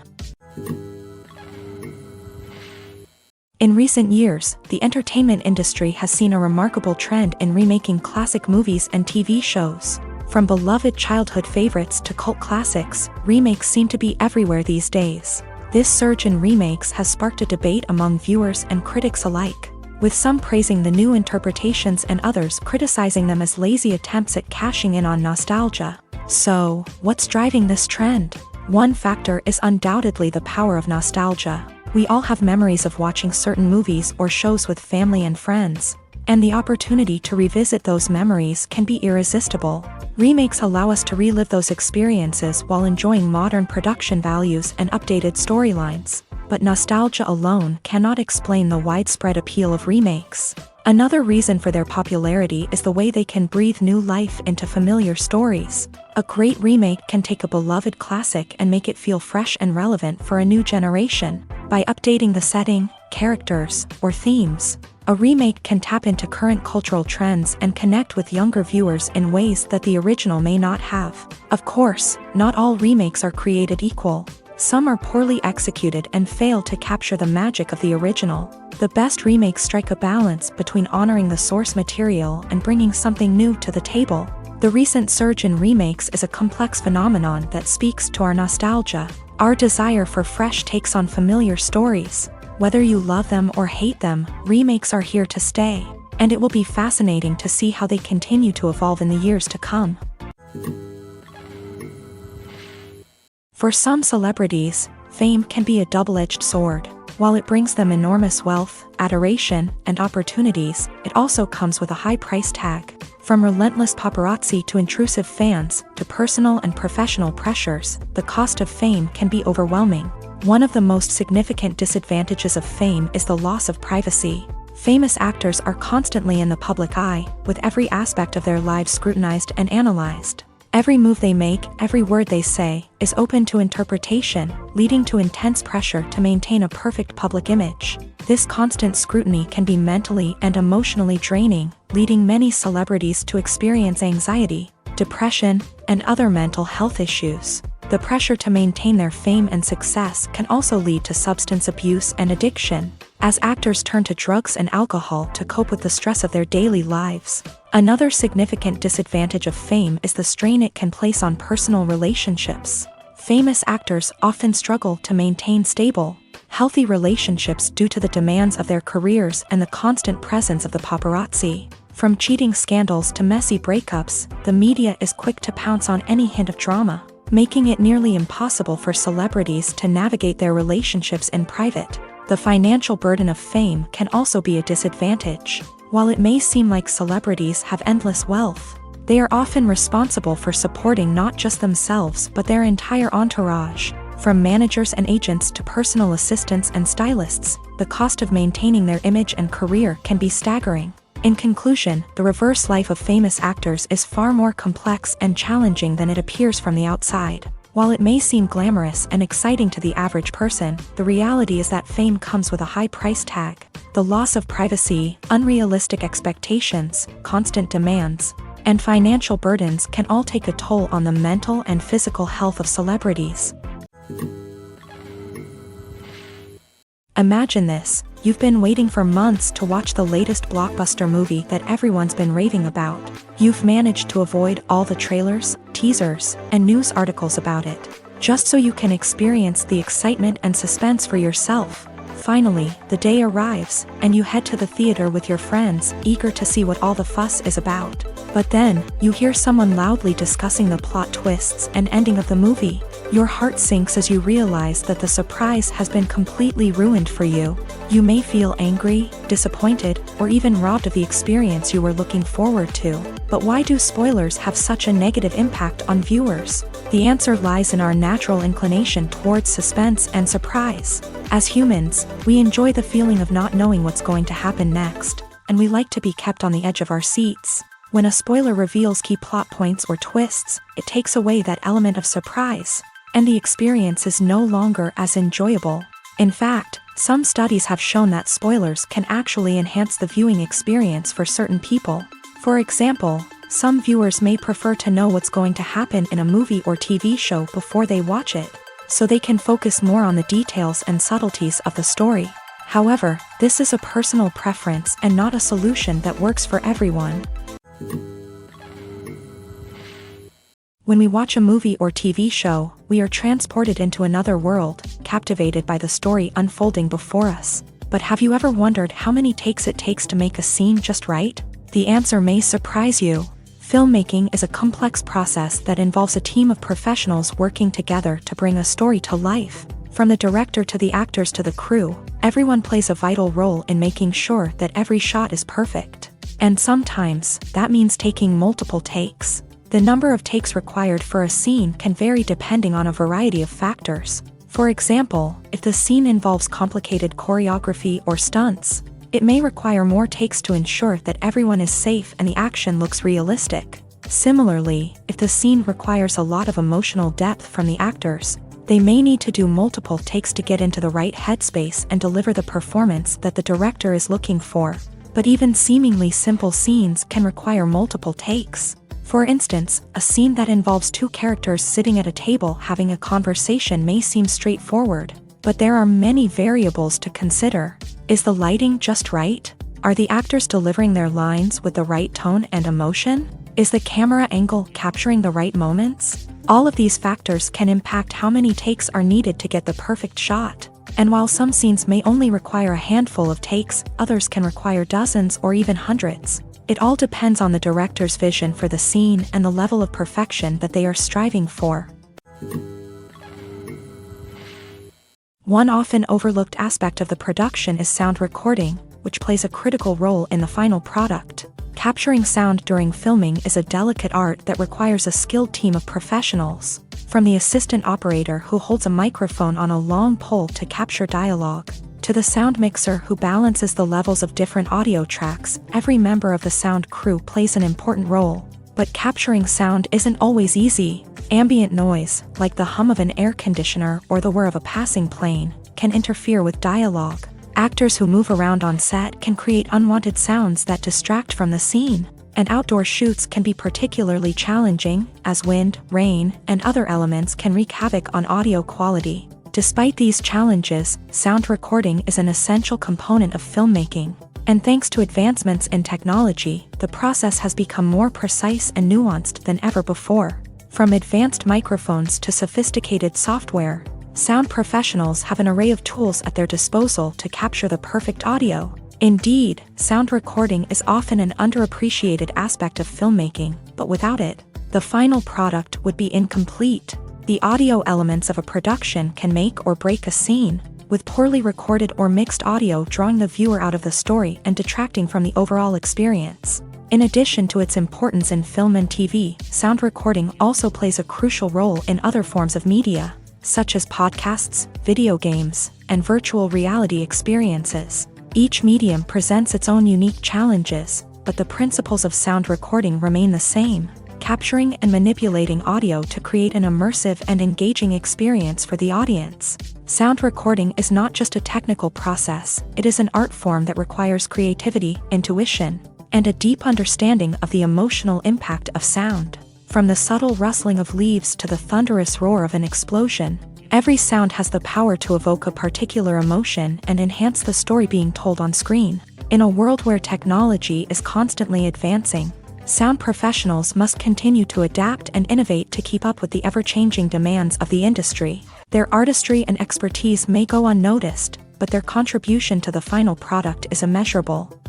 Speaker 1: In recent years, the entertainment industry has seen a remarkable trend in remaking classic movies and TV shows. From beloved childhood favorites to cult classics, remakes seem to be everywhere these days. This surge in remakes has sparked a debate among viewers and critics alike, with some praising the new interpretations and others criticizing them as lazy attempts at cashing in on nostalgia. So, what's driving this trend? One factor is undoubtedly the power of nostalgia. We all have memories of watching certain movies or shows with family and friends, and the opportunity to revisit those memories can be irresistible. Remakes allow us to relive those experiences while enjoying modern production values and updated storylines. But nostalgia alone cannot explain the widespread appeal of remakes. Another reason for their popularity is the way they can breathe new life into familiar stories. A great remake can take a beloved classic and make it feel fresh and relevant for a new generation. By updating the setting, characters, or themes, a remake can tap into current cultural trends and connect with younger viewers in ways that the original may not have. Of course, not all remakes are created equal. Some are poorly executed and fail to capture the magic of the original. The best remakes strike a balance between honoring the source material and bringing something new to the table. The recent surge in remakes is a complex phenomenon that speaks to our nostalgia, our desire for fresh takes on familiar stories. Whether you love them or hate them, remakes are here to stay, and it will be fascinating to see how they continue to evolve in the years to come. For some celebrities, fame can be a double-edged sword. While it brings them enormous wealth, adoration, and opportunities, it also comes with a high price tag. From relentless paparazzi to intrusive fans, to personal and professional pressures, the cost of fame can be overwhelming. One of the most significant disadvantages of fame is the loss of privacy. Famous actors are constantly in the public eye, with every aspect of their lives scrutinized and analyzed. Every move they make, every word they say, is open to interpretation, leading to intense pressure to maintain a perfect public image. This constant scrutiny can be mentally and emotionally draining, leading many celebrities to experience anxiety, depression, and other mental health issues. The pressure to maintain their fame and success can also lead to substance abuse and addiction, as actors turn to drugs and alcohol to cope with the stress of their daily lives. Another significant disadvantage of fame is the strain it can place on personal relationships. Famous actors often struggle to maintain stable, healthy relationships due to the demands of their careers and the constant presence of the paparazzi. From cheating scandals to messy breakups, the media is quick to pounce on any hint of drama, making it nearly impossible for celebrities to navigate their relationships in private. The financial burden of fame can also be a disadvantage. While it may seem like celebrities have endless wealth, they are often responsible for supporting not just themselves but their entire entourage. From managers and agents to personal assistants and stylists, the cost of maintaining their image and career can be staggering. In conclusion, the reverse life of famous actors is far more complex and challenging than it appears from the outside. While it may seem glamorous and exciting to the average person, the reality is that fame comes with a high price tag. The loss of privacy, unrealistic expectations, constant demands, and financial burdens can all take a toll on the mental and physical health of celebrities. Imagine this. You've been waiting for months to watch the latest blockbuster movie that everyone's been raving about. You've managed to avoid all the trailers, teasers, and news articles about it, just so you can experience the excitement and suspense for yourself. Finally, the day arrives, and you head to the theater with your friends, eager to see what all the fuss is about. But then, you hear someone loudly discussing the plot twists and ending of the movie. Your heart sinks as you realize that the surprise has been completely ruined for you. You may feel angry, disappointed, or even robbed of the experience you were looking forward to. But why do spoilers have such a negative impact on viewers? The answer lies in our natural inclination towards suspense and surprise. As humans, we enjoy the feeling of not knowing what's going to happen next, and we like to be kept on the edge of our seats. When a spoiler reveals key plot points or twists, it takes away that element of surprise, and the experience is no longer as enjoyable. In fact, some studies have shown that spoilers can actually enhance the viewing experience for certain people. For example, some viewers may prefer to know what's going to happen in a movie or TV show before they watch it, so they can focus more on the details and subtleties of the story. However, this is a personal preference and not a solution that works for everyone. When we watch a movie or TV show, we are transported into another world, captivated by the story unfolding before us. But have you ever wondered how many takes it takes to make a scene just right? The answer may surprise you. Filmmaking is a complex process that involves a team of professionals working together to bring a story to life. From the director to the actors to the crew, everyone plays a vital role in making sure that every shot is perfect. And sometimes, that means taking multiple takes. The number of takes required for a scene can vary depending on a variety of factors. For example, if the scene involves complicated choreography or stunts, it may require more takes to ensure that everyone is safe and the action looks realistic. Similarly, if the scene requires a lot of emotional depth from the actors, they may need to do multiple takes to get into the right headspace and deliver the performance that the director is looking for. But even seemingly simple scenes can require multiple takes. For instance, a scene that involves two characters sitting at a table having a conversation may seem straightforward, but there are many variables to consider. Is the lighting just right? Are the actors delivering their lines with the right tone and emotion? Is the camera angle capturing the right moments? All of these factors can impact how many takes are needed to get the perfect shot. And while some scenes may only require a handful of takes, others can require dozens or even hundreds. It all depends on the director's vision for the scene and the level of perfection that they are striving for. One often overlooked aspect of the production is sound recording, which plays a critical role in the final product. Capturing sound during filming is a delicate art that requires a skilled team of professionals. From the assistant operator who holds a microphone on a long pole to capture dialogue, to the sound mixer who balances the levels of different audio tracks, every member of the sound crew plays an important role. But capturing sound isn't always easy. Ambient noise, like the hum of an air conditioner or the whir of a passing plane, can interfere with dialogue. Actors who move around on set can create unwanted sounds that distract from the scene. And outdoor shoots can be particularly challenging, as wind, rain, and other elements can wreak havoc on audio quality. Despite these challenges, sound recording is an essential component of filmmaking. And thanks to advancements in technology, the process has become more precise and nuanced than ever before. From advanced microphones to sophisticated software, sound professionals have an array of tools at their disposal to capture the perfect audio. Indeed, sound recording is often an underappreciated aspect of filmmaking, but without it, the final product would be incomplete. The audio elements of a production can make or break a scene, with poorly recorded or mixed audio drawing the viewer out of the story and detracting from the overall experience. In addition to its importance in film and TV, sound recording also plays a crucial role in other forms of media, such as podcasts, video games, and virtual reality experiences. Each medium presents its own unique challenges, but the principles of sound recording remain the same, capturing and manipulating audio to create an immersive and engaging experience for the audience. Sound recording is not just a technical process, it is an art form that requires creativity, intuition, and a deep understanding of the emotional impact of sound. From the subtle rustling of leaves to the thunderous roar of an explosion, every sound has the power to evoke a particular emotion and enhance the story being told on screen. In a world where technology is constantly advancing, sound professionals must continue to adapt and innovate to keep up with the ever-changing demands of the industry. Their artistry and expertise may go unnoticed, but their contribution to the final product is immeasurable.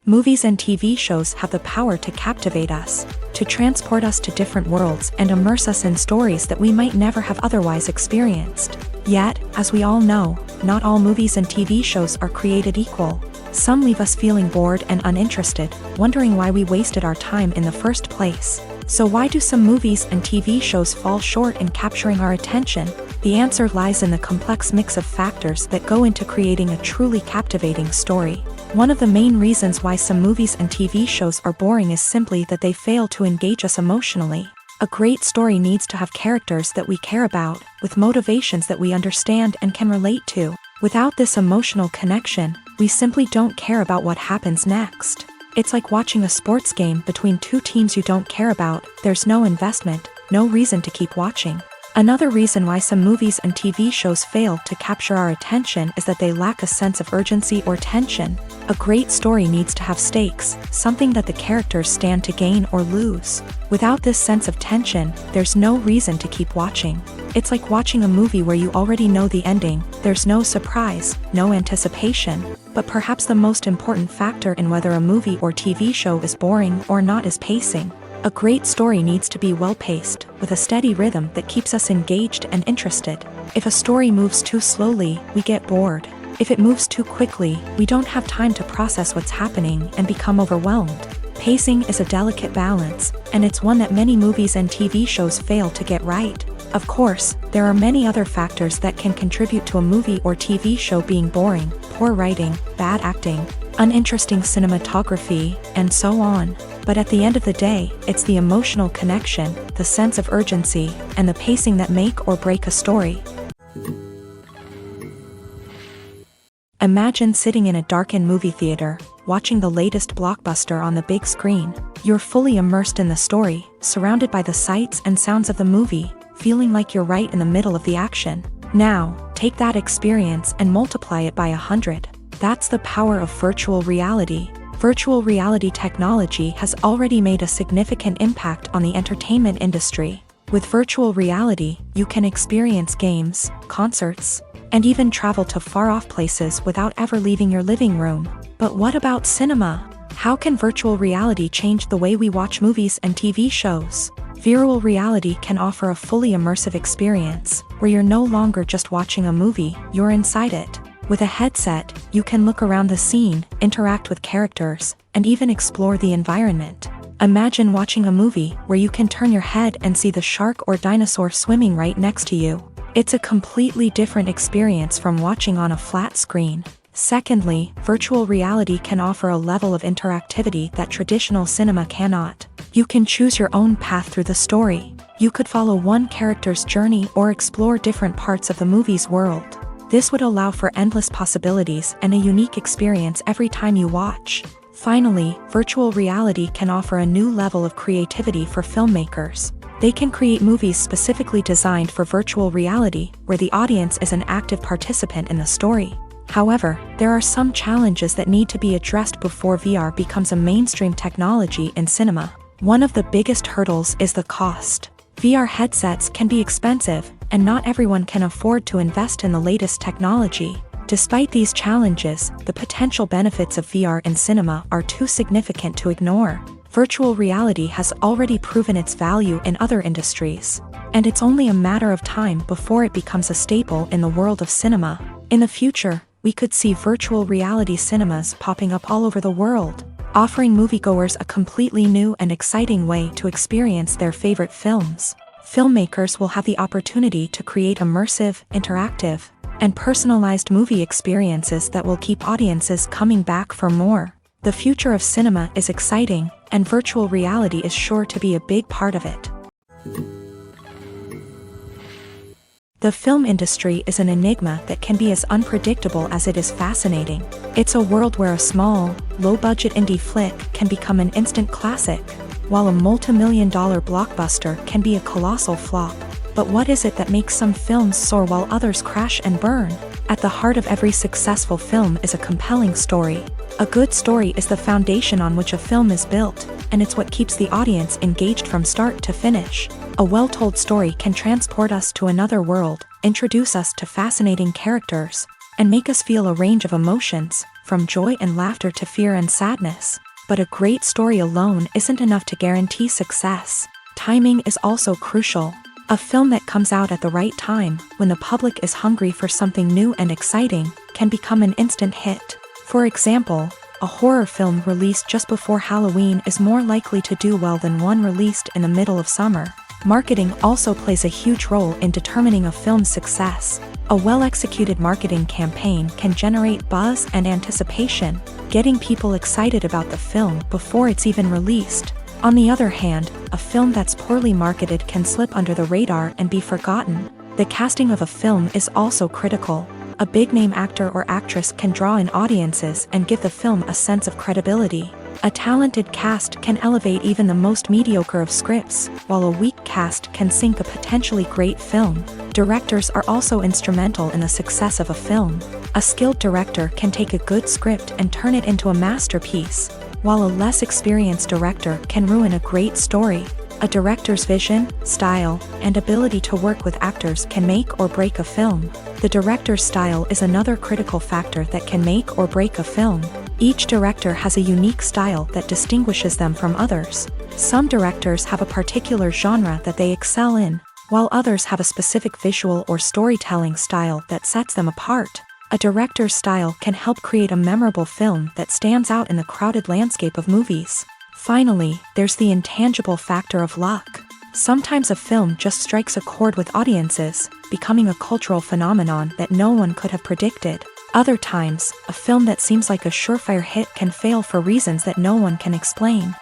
Speaker 1: Movies and TV shows have the power to captivate us, to transport us to different worlds and immerse us in stories that we might never have otherwise experienced. Yet, as we all know, not all movies and TV shows are created equal. Some leave us feeling bored and uninterested, wondering why we wasted our time in the first place. So why do some movies and TV shows fall short in capturing our attention? The answer lies in the complex mix of factors that go into creating a truly captivating story. One of the main reasons why some movies and TV shows are boring is simply that they fail to engage us emotionally. A great story needs to have characters that we care about, with motivations that we understand and can relate to. Without this emotional connection, we simply don't care about what happens next. It's like watching a sports game between two teams you don't care about. There's no investment, no reason to keep watching. Another reason why some movies and TV shows fail to capture our attention is that they lack a sense of urgency or tension. A great story needs to have stakes, something that the characters stand to gain or lose. Without this sense of tension, there's no reason to keep watching. It's like watching a movie where you already know the ending. There's no surprise, no anticipation. But perhaps the most important factor in whether a movie or TV show is boring or not is pacing. A great story needs to be well-paced, with a steady rhythm that keeps us engaged and interested. If a story moves too slowly, we get bored. If it moves too quickly, we don't have time to process what's happening and become overwhelmed. Pacing is a delicate balance, and it's one that many movies and TV shows fail to get right. Of course, there are many other factors that can contribute to a movie or TV show being boring: poor writing, bad acting, uninteresting cinematography, and so on. But at the end of the day, it's the emotional connection, the sense of urgency, and the pacing that make or break a story. Imagine sitting in a darkened movie theater, watching the latest blockbuster on the big screen. You're fully immersed in the story, surrounded by the sights and sounds of the movie, feeling like you're right in the middle of the action. Now, take that experience and multiply it by 100. That's the power of virtual reality. Virtual reality technology has already made a significant impact on the entertainment industry. With virtual reality, you can experience games, concerts, and even travel to far-off places without ever leaving your living room. But what about cinema? How can virtual reality change the way we watch movies and TV shows? Virtual reality can offer a fully immersive experience, where you're no longer just watching a movie, you're inside it. With a headset, you can look around the scene, interact with characters, and even explore the environment. Imagine watching a movie where you can turn your head and see the shark or dinosaur swimming right next to you. It's a completely different experience from watching on a flat screen. Secondly, virtual reality can offer a level of interactivity that traditional cinema cannot. You can choose your own path through the story. You could follow one character's journey or explore different parts of the movie's world. This would allow for endless possibilities and a unique experience every time you watch. Finally, virtual reality can offer a new level of creativity for filmmakers. They can create movies specifically designed for virtual reality, where the audience is an active participant in the story. However, there are some challenges that need to be addressed before VR becomes a mainstream technology in cinema. One of the biggest hurdles is the cost. VR headsets can be expensive, and not everyone can afford to invest in the latest technology. Despite these challenges, the potential benefits of VR in cinema are too significant to ignore. Virtual reality has already proven its value in other industries, and it's only a matter of time before it becomes a staple in the world of cinema. In the future, we could see virtual reality cinemas popping up all over the world, offering moviegoers a completely new and exciting way to experience their favorite films. Filmmakers will have the opportunity to create immersive, interactive, and personalized movie experiences that will keep audiences coming back for more. The future of cinema is exciting, and virtual reality is sure to be a big part of it. The film industry is an enigma that can be as unpredictable as it is fascinating. It's a world where a small, low-budget indie flick can become an instant classic, while a multi-million-dollar blockbuster can be a colossal flop. But what is it that makes some films soar while others crash and burn? At the heart of every successful film is a compelling story. A good story is the foundation on which a film is built, and it's what keeps the audience engaged from start to finish. A well-told story can transport us to another world, introduce us to fascinating characters, and make us feel a range of emotions, from joy and laughter to fear and sadness. But a great story alone isn't enough to guarantee success. Timing is also crucial. A film that comes out at the right time, when the public is hungry for something new and exciting, can become an instant hit. For example, a horror film released just before Halloween is more likely to do well than one released in the middle of summer. Marketing also plays a huge role in determining a film's success. A well-executed marketing campaign can generate buzz and anticipation, getting people excited about the film before it's even released. On the other hand, a film that's poorly marketed can slip under the radar and be forgotten. The casting of a film is also critical. A big-name actor or actress can draw in audiences and give the film a sense of credibility. A talented cast can elevate even the most mediocre of scripts, while a weak cast can sink a potentially great film. Directors are also instrumental in the success of a film. A skilled director can take a good script and turn it into a masterpiece, while a less experienced director can ruin a great story. A director's vision, style, and ability to work with actors can make or break a film. The director's style is another critical factor that can make or break a film. Each director has a unique style that distinguishes them from others. Some directors have a particular genre that they excel in, while others have a specific visual or storytelling style that sets them apart. A director's style can help create a memorable film that stands out in the crowded landscape of movies. Finally, there's the intangible factor of luck. Sometimes a film just strikes a chord with audiences, becoming a cultural phenomenon that no one could have predicted. Other times, a film that seems like a surefire hit can fail for reasons that no one can explain.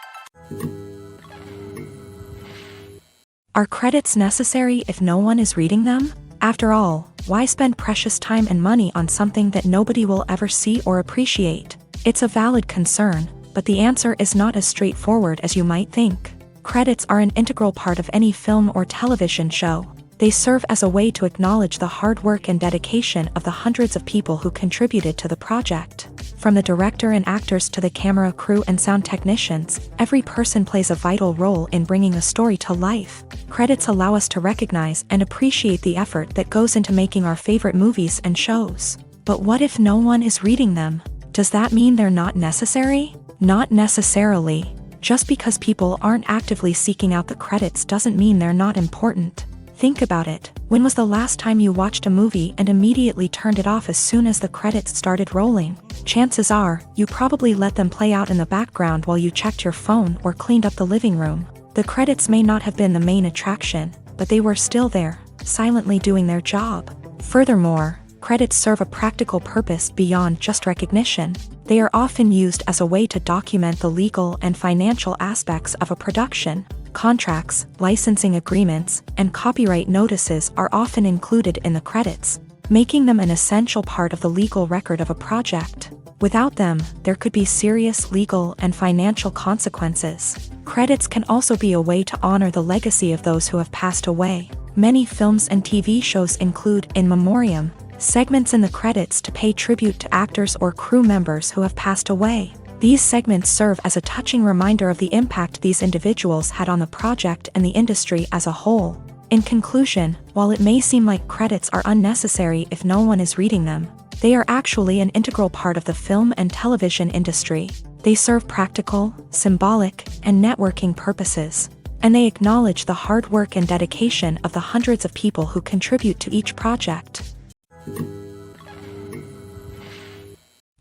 Speaker 1: Are credits necessary if no one is reading them? After all, why spend precious time and money on something that nobody will ever see or appreciate? It's a valid concern, but the answer is not as straightforward as you might think. Credits are an integral part of any film or television show. They serve as a way to acknowledge the hard work and dedication of the hundreds of people who contributed to the project. From the director and actors to the camera crew and sound technicians, every person plays a vital role in bringing a story to life. Credits allow us to recognize and appreciate the effort that goes into making our favorite movies and shows. But what if no one is reading them? Does that mean they're not necessary? Not necessarily. Just because people aren't actively seeking out the credits doesn't mean they're not important. Think about it. When was the last time you watched a movie and immediately turned it off as soon as the credits started rolling? Chances are, you probably let them play out in the background while you checked your phone or cleaned up the living room. The credits may not have been the main attraction, but they were still there, silently doing their job. Furthermore, Credits serve a practical purpose beyond just recognition. They are often used as a way to document the legal and financial aspects of a production. Contracts, licensing agreements, and copyright notices are often included in the credits, making them an essential part of the legal record of a project. Without them, there could be serious legal and financial consequences. Credits can also be a way to honor the legacy of those who have passed away. Many films and TV shows include in memoriam segments in the credits to pay tribute to actors or crew members who have passed away. These segments serve as a touching reminder of the impact these individuals had on the project and the industry as a whole. In conclusion, while it may seem like credits are unnecessary if no one is reading them, they are actually an integral part of the film and television industry. They serve practical, symbolic, and networking purposes, and they acknowledge the hard work and dedication of the hundreds of people who contribute to each project.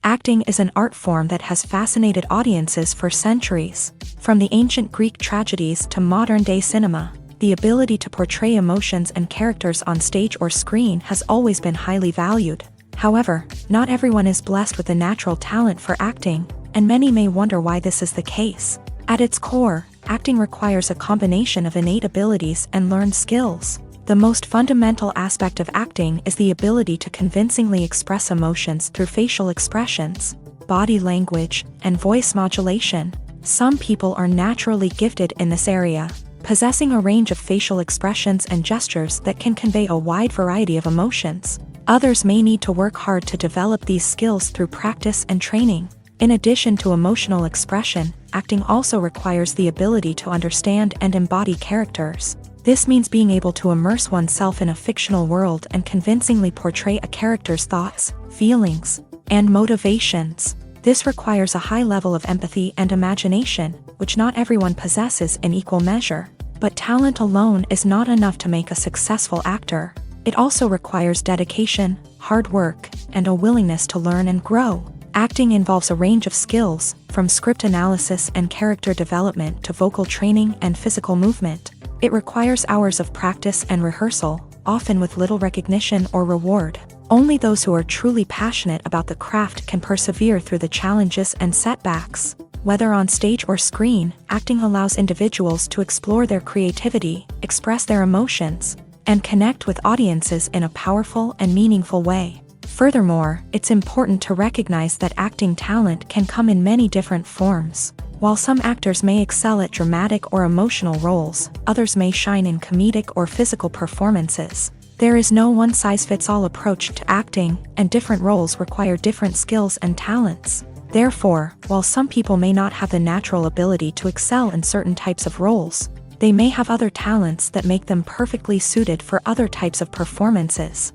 Speaker 1: Acting is an art form that has fascinated audiences for centuries. From the ancient Greek tragedies to modern-day cinema, the ability to portray emotions and characters on stage or screen has always been highly valued. However, not everyone is blessed with the natural talent for acting, and many may wonder why this is the case. At its core, acting requires a combination of innate abilities and learned skills. The most fundamental aspect of acting is the ability to convincingly express emotions through facial expressions, body language, and voice modulation. Some people are naturally gifted in this area, possessing a range of facial expressions and gestures that can convey a wide variety of emotions. Others may need to work hard to develop these skills through practice and training. In addition to emotional expression, acting also requires the ability to understand and embody characters. This means being able to immerse oneself in a fictional world and convincingly portray a character's thoughts, feelings, and motivations. This requires a high level of empathy and imagination, which not everyone possesses in equal measure. But talent alone is not enough to make a successful actor. It also requires dedication, hard work, and a willingness to learn and grow. Acting involves a range of skills, from script analysis and character development to vocal training and physical movement. It requires hours of practice and rehearsal, often with little recognition or reward. Only those who are truly passionate about the craft can persevere through the challenges and setbacks. Whether on stage or screen, acting allows individuals to explore their creativity, express their emotions, and connect with audiences in a powerful and meaningful way. Furthermore, it's important to recognize that acting talent can come in many different forms. While some actors may excel at dramatic or emotional roles, others may shine in comedic or physical performances. There is no one-size-fits-all approach to acting, and different roles require different skills and talents. Therefore, while some people may not have the natural ability to excel in certain types of roles, they may have other talents that make them perfectly suited for other types of performances.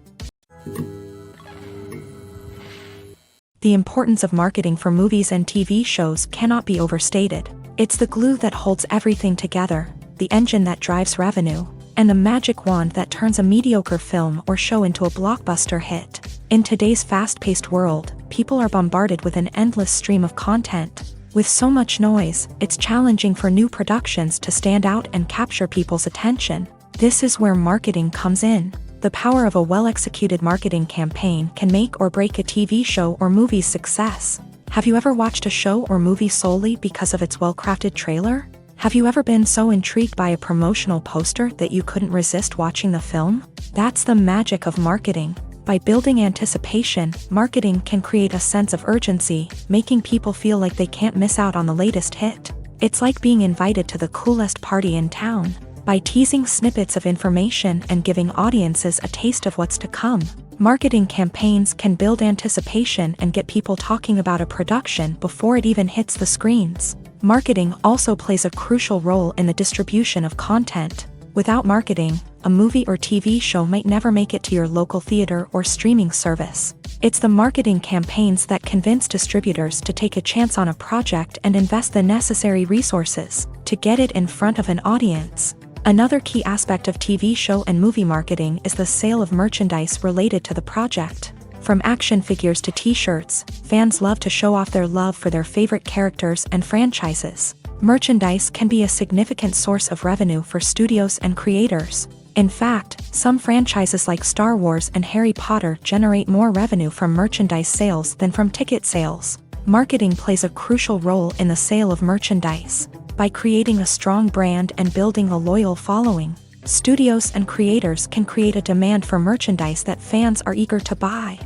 Speaker 1: The importance of marketing for movies and TV shows cannot be overstated. It's the glue that holds everything together, the engine that drives revenue, and the magic wand that turns a mediocre film or show into a blockbuster hit. In today's fast-paced world, people are bombarded with an endless stream of content. With so much noise, it's challenging for new productions to stand out and capture people's attention. This is where marketing comes in. The power of a well-executed marketing campaign can make or break a TV show or movie's success. Have you ever watched a show or movie solely because of its well-crafted trailer? Have you ever been so intrigued by a promotional poster that you couldn't resist watching the film? That's the magic of marketing. By building anticipation, marketing can create a sense of urgency, making people feel like they can't miss out on the latest hit. It's like being invited to the coolest party in town. By teasing snippets of information and giving audiences a taste of what's to come, marketing campaigns can build anticipation and get people talking about a production before it even hits the screens. Marketing also plays a crucial role in the distribution of content. Without marketing, a movie or TV show might never make it to your local theater or streaming service. It's the marketing campaigns that convince distributors to take a chance on a project and invest the necessary resources to get it in front of an audience. Another key aspect of TV show and movie marketing is the sale of merchandise related to the project. From action figures to t-shirts, fans love to show off their love for their favorite characters and franchises. Merchandise can be a significant source of revenue for studios and creators. In fact, some franchises like Star Wars and Harry Potter generate more revenue from merchandise sales than from ticket sales. Marketing plays a crucial role in the sale of merchandise. By creating a strong brand and building a loyal following, studios and creators can create a demand for merchandise that fans are eager to buy.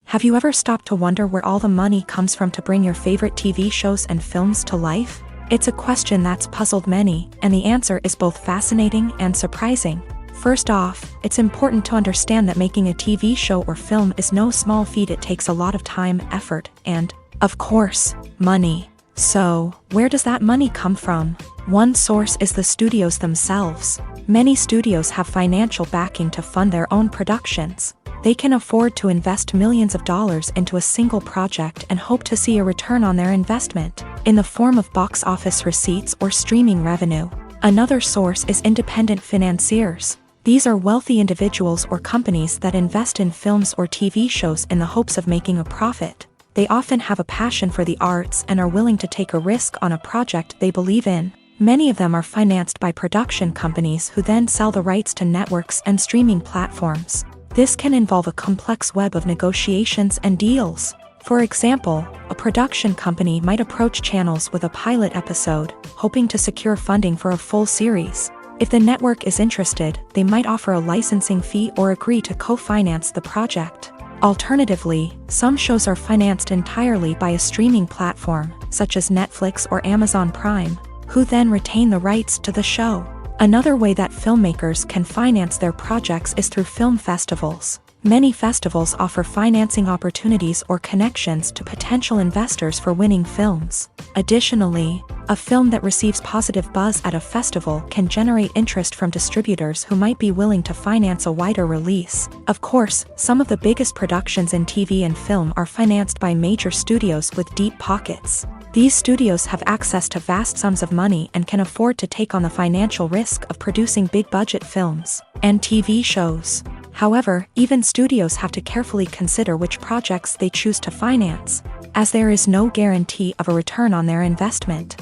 Speaker 1: Have you ever stopped to wonder where all the money comes from to bring your favorite TV shows and films to life? It's a question that's puzzled many, and the answer is both fascinating and surprising. First off, it's important to understand that making a TV show or film is no small feat. It takes a lot of time, effort, and, of course, money. So, where does that money come from? One source is the studios themselves. Many studios have financial backing to fund their own productions. They can afford to invest millions of dollars into a single project and hope to see a return on their investment, in the form of box office receipts or streaming revenue. Another source is independent financiers. These are wealthy individuals or companies that invest in films or TV shows in the hopes of making a profit. They often have a passion for the arts and are willing to take a risk on a project they believe in. Many of them are financed by production companies who then sell the rights to networks and streaming platforms. This can involve a complex web of negotiations and deals. For example, a production company might approach channels with a pilot episode, hoping to secure funding for a full series. If the network is interested, they might offer a licensing fee or agree to co-finance the project. Alternatively, some shows are financed entirely by a streaming platform, such as Netflix or Amazon Prime, who then retain the rights to the show. Another way that filmmakers can finance their projects is through film festivals. Many festivals offer financing opportunities or connections to potential investors for winning films. Additionally, a film that receives positive buzz at a festival can generate interest from distributors who might be willing to finance a wider release. Of course, some of the biggest productions in TV and film are financed by major studios with deep pockets. These studios have access to vast sums of money and can afford to take on the financial risk of producing big-budget films and TV shows. However, even studios have to carefully consider which projects they choose to finance, as there is no guarantee of a return on their investment.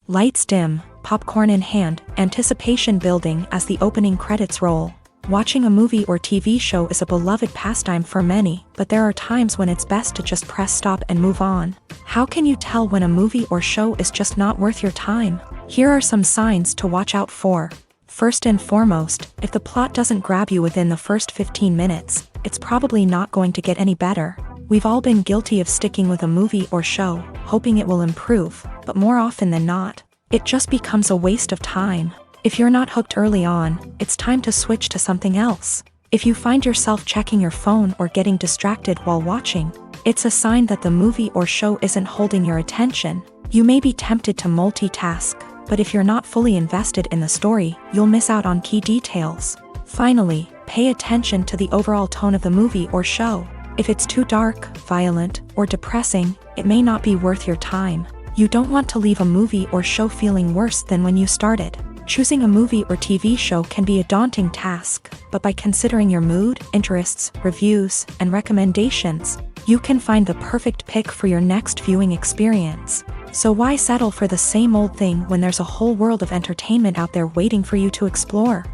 Speaker 1: Lights dim, popcorn in hand, anticipation building as the opening credits roll. Watching a movie or TV show is a beloved pastime for many, but there are times when it's best to just press stop and move on. How can you tell when a movie or show is just not worth your time? Here are some signs to watch out for. First and foremost, if the plot doesn't grab you within the first 15 minutes, it's probably not going to get any better. We've all been guilty of sticking with a movie or show, hoping it will improve, but more often than not, it just becomes a waste of time. If you're not hooked early on, it's time to switch to something else. If you find yourself checking your phone or getting distracted while watching, it's a sign that the movie or show isn't holding your attention. You may be tempted to multitask, but if you're not fully invested in the story, you'll miss out on key details. Finally, pay attention to the overall tone of the movie or show. If it's too dark, violent, or depressing, it may not be worth your time. You don't want to leave a movie or show feeling worse than when you started. Choosing a movie or TV show can be a daunting task, but by considering your mood, interests, reviews, and recommendations, you can find the perfect pick for your next viewing experience. So why settle for the same old thing when there's a whole world of entertainment out there waiting for you to explore?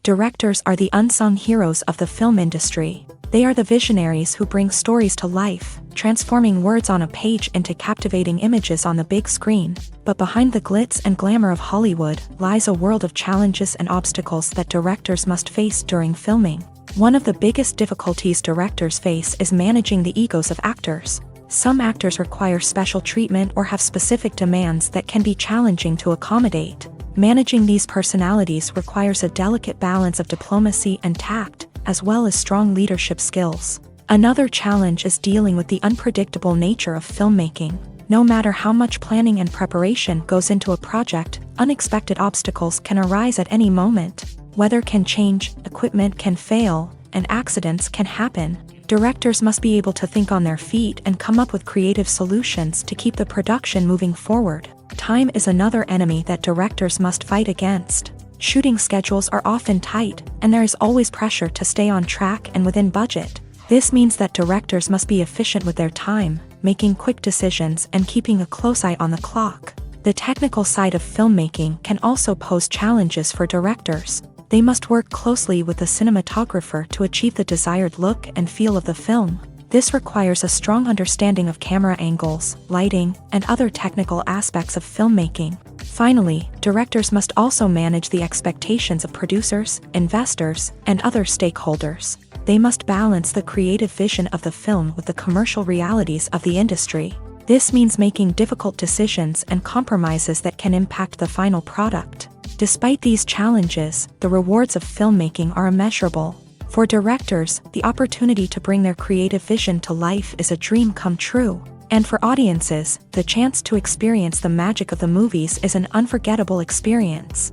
Speaker 1: Directors are the unsung heroes of the film industry. They are the visionaries who bring stories to life, transforming words on a page into captivating images on the big screen. But behind the glitz and glamour of Hollywood lies a world of challenges and obstacles that directors must face during filming. One of the biggest difficulties directors face is managing the egos of actors. Some actors require special treatment or have specific demands that can be challenging to accommodate. Managing these personalities requires a delicate balance of diplomacy and tact, as well as strong leadership skills. Another challenge is dealing with the unpredictable nature of filmmaking. No matter how much planning and preparation goes into a project, unexpected obstacles can arise at any moment. Weather can change, equipment can fail, and accidents can happen. Directors must be able to think on their feet and come up with creative solutions to keep the production moving forward. Time is another enemy that directors must fight against. Shooting schedules are often tight, and there is always pressure to stay on track and within budget. This means that directors must be efficient with their time, making quick decisions and keeping a close eye on the clock. The technical side of filmmaking can also pose challenges for directors. They must work closely with the cinematographer to achieve the desired look and feel of the film. This requires a strong understanding of camera angles, lighting, and other technical aspects of filmmaking. Finally, directors must also manage the expectations of producers, investors, and other stakeholders. They must balance the creative vision of the film with the commercial realities of the industry. This means making difficult decisions and compromises that can impact the final product. Despite these challenges, the rewards of filmmaking are immeasurable. For directors, the opportunity to bring their creative vision to life is a dream come true. And for audiences, the chance to experience the magic of the movies is an unforgettable experience.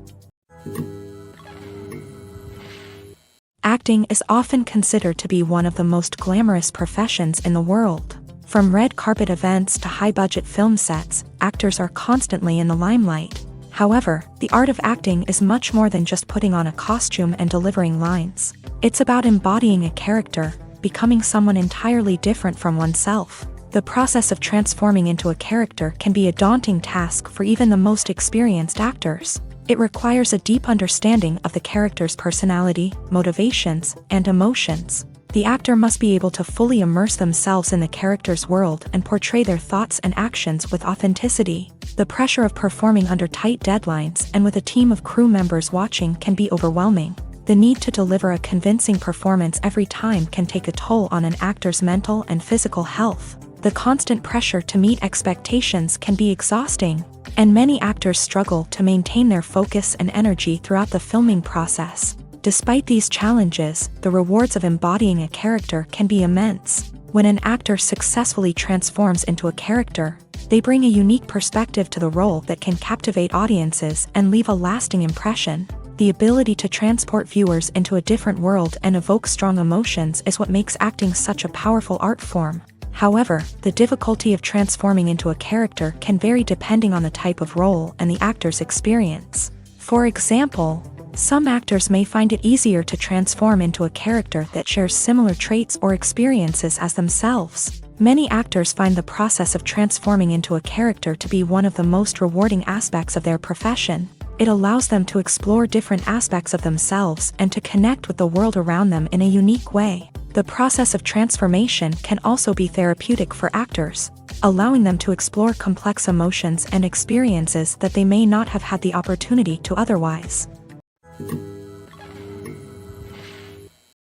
Speaker 1: Acting is often considered to be one of the most glamorous professions in the world. From red carpet events to high-budget film sets, actors are constantly in the limelight. However, the art of acting is much more than just putting on a costume and delivering lines. It's about embodying a character, becoming someone entirely different from oneself. The process of transforming into a character can be a daunting task for even the most experienced actors. It requires a deep understanding of the character's personality, motivations, and emotions. The actor must be able to fully immerse themselves in the character's world and portray their thoughts and actions with authenticity. The pressure of performing under tight deadlines and with a team of crew members watching can be overwhelming. The need to deliver a convincing performance every time can take a toll on an actor's mental and physical health. The constant pressure to meet expectations can be exhausting, and many actors struggle to maintain their focus and energy throughout the filming process. Despite these challenges, the rewards of embodying a character can be immense. When an actor successfully transforms into a character, they bring a unique perspective to the role that can captivate audiences and leave a lasting impression. The ability to transport viewers into a different world and evoke strong emotions is what makes acting such a powerful art form. However, the difficulty of transforming into a character can vary depending on the type of role and the actor's experience. For example, some actors may find it easier to transform into a character that shares similar traits or experiences as themselves. Many actors find the process of transforming into a character to be one of the most rewarding aspects of their profession. It allows them to explore different aspects of themselves and to connect with the world around them in a unique way. The process of transformation can also be therapeutic for actors, allowing them to explore complex emotions and experiences that they may not have had the opportunity to otherwise.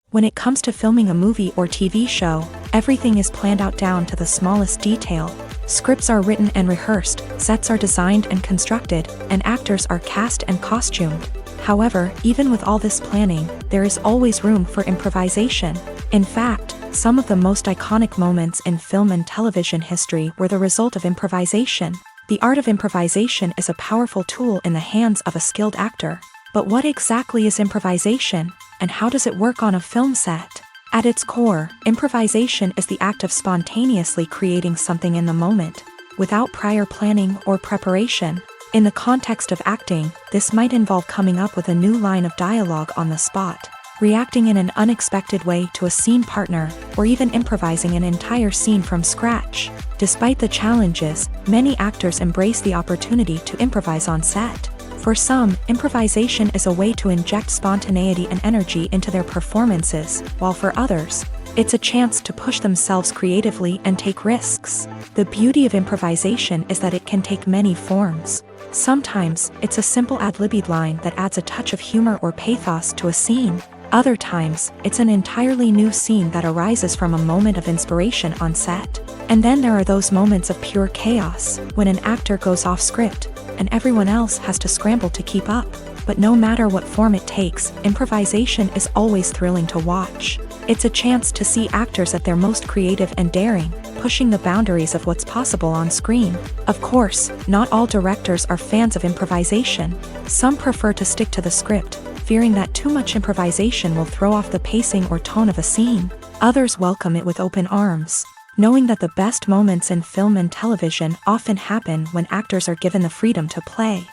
Speaker 1: When it comes to filming a movie or TV show, everything is planned out down to the smallest detail. Scripts are written and rehearsed, sets are designed and constructed, and actors are cast and costumed. However, even with all this planning, there is always room for improvisation. In fact, some of the most iconic moments in film and television history were the result of improvisation. The art of improvisation is a powerful tool in the hands of a skilled actor. But what exactly is improvisation, and how does it work on a film set? At its core, improvisation is the act of spontaneously creating something in the moment, without prior planning or preparation. In the context of acting, this might involve coming up with a new line of dialogue on the spot, reacting in an unexpected way to a scene partner, or even improvising an entire scene from scratch. Despite the challenges, many actors embrace the opportunity to improvise on set. For some, improvisation is a way to inject spontaneity and energy into their performances, while for others, it's a chance to push themselves creatively and take risks. The beauty of improvisation is that it can take many forms. Sometimes, it's a simple ad-libbed line that adds a touch of humor or pathos to a scene. Other times, it's an entirely new scene that arises from a moment of inspiration on set. And then there are those moments of pure chaos, when an actor goes off script, and everyone else has to scramble to keep up. But no matter what form it takes, improvisation is always thrilling to watch. It's a chance to see actors at their most creative and daring, pushing the boundaries of what's possible on screen. Of course, not all directors are fans of improvisation. Some prefer to stick to the script, fearing that too much improvisation will throw off the pacing or tone of a scene. Others welcome it with open arms, knowing that the best moments in film and television often happen when actors are given the freedom to play.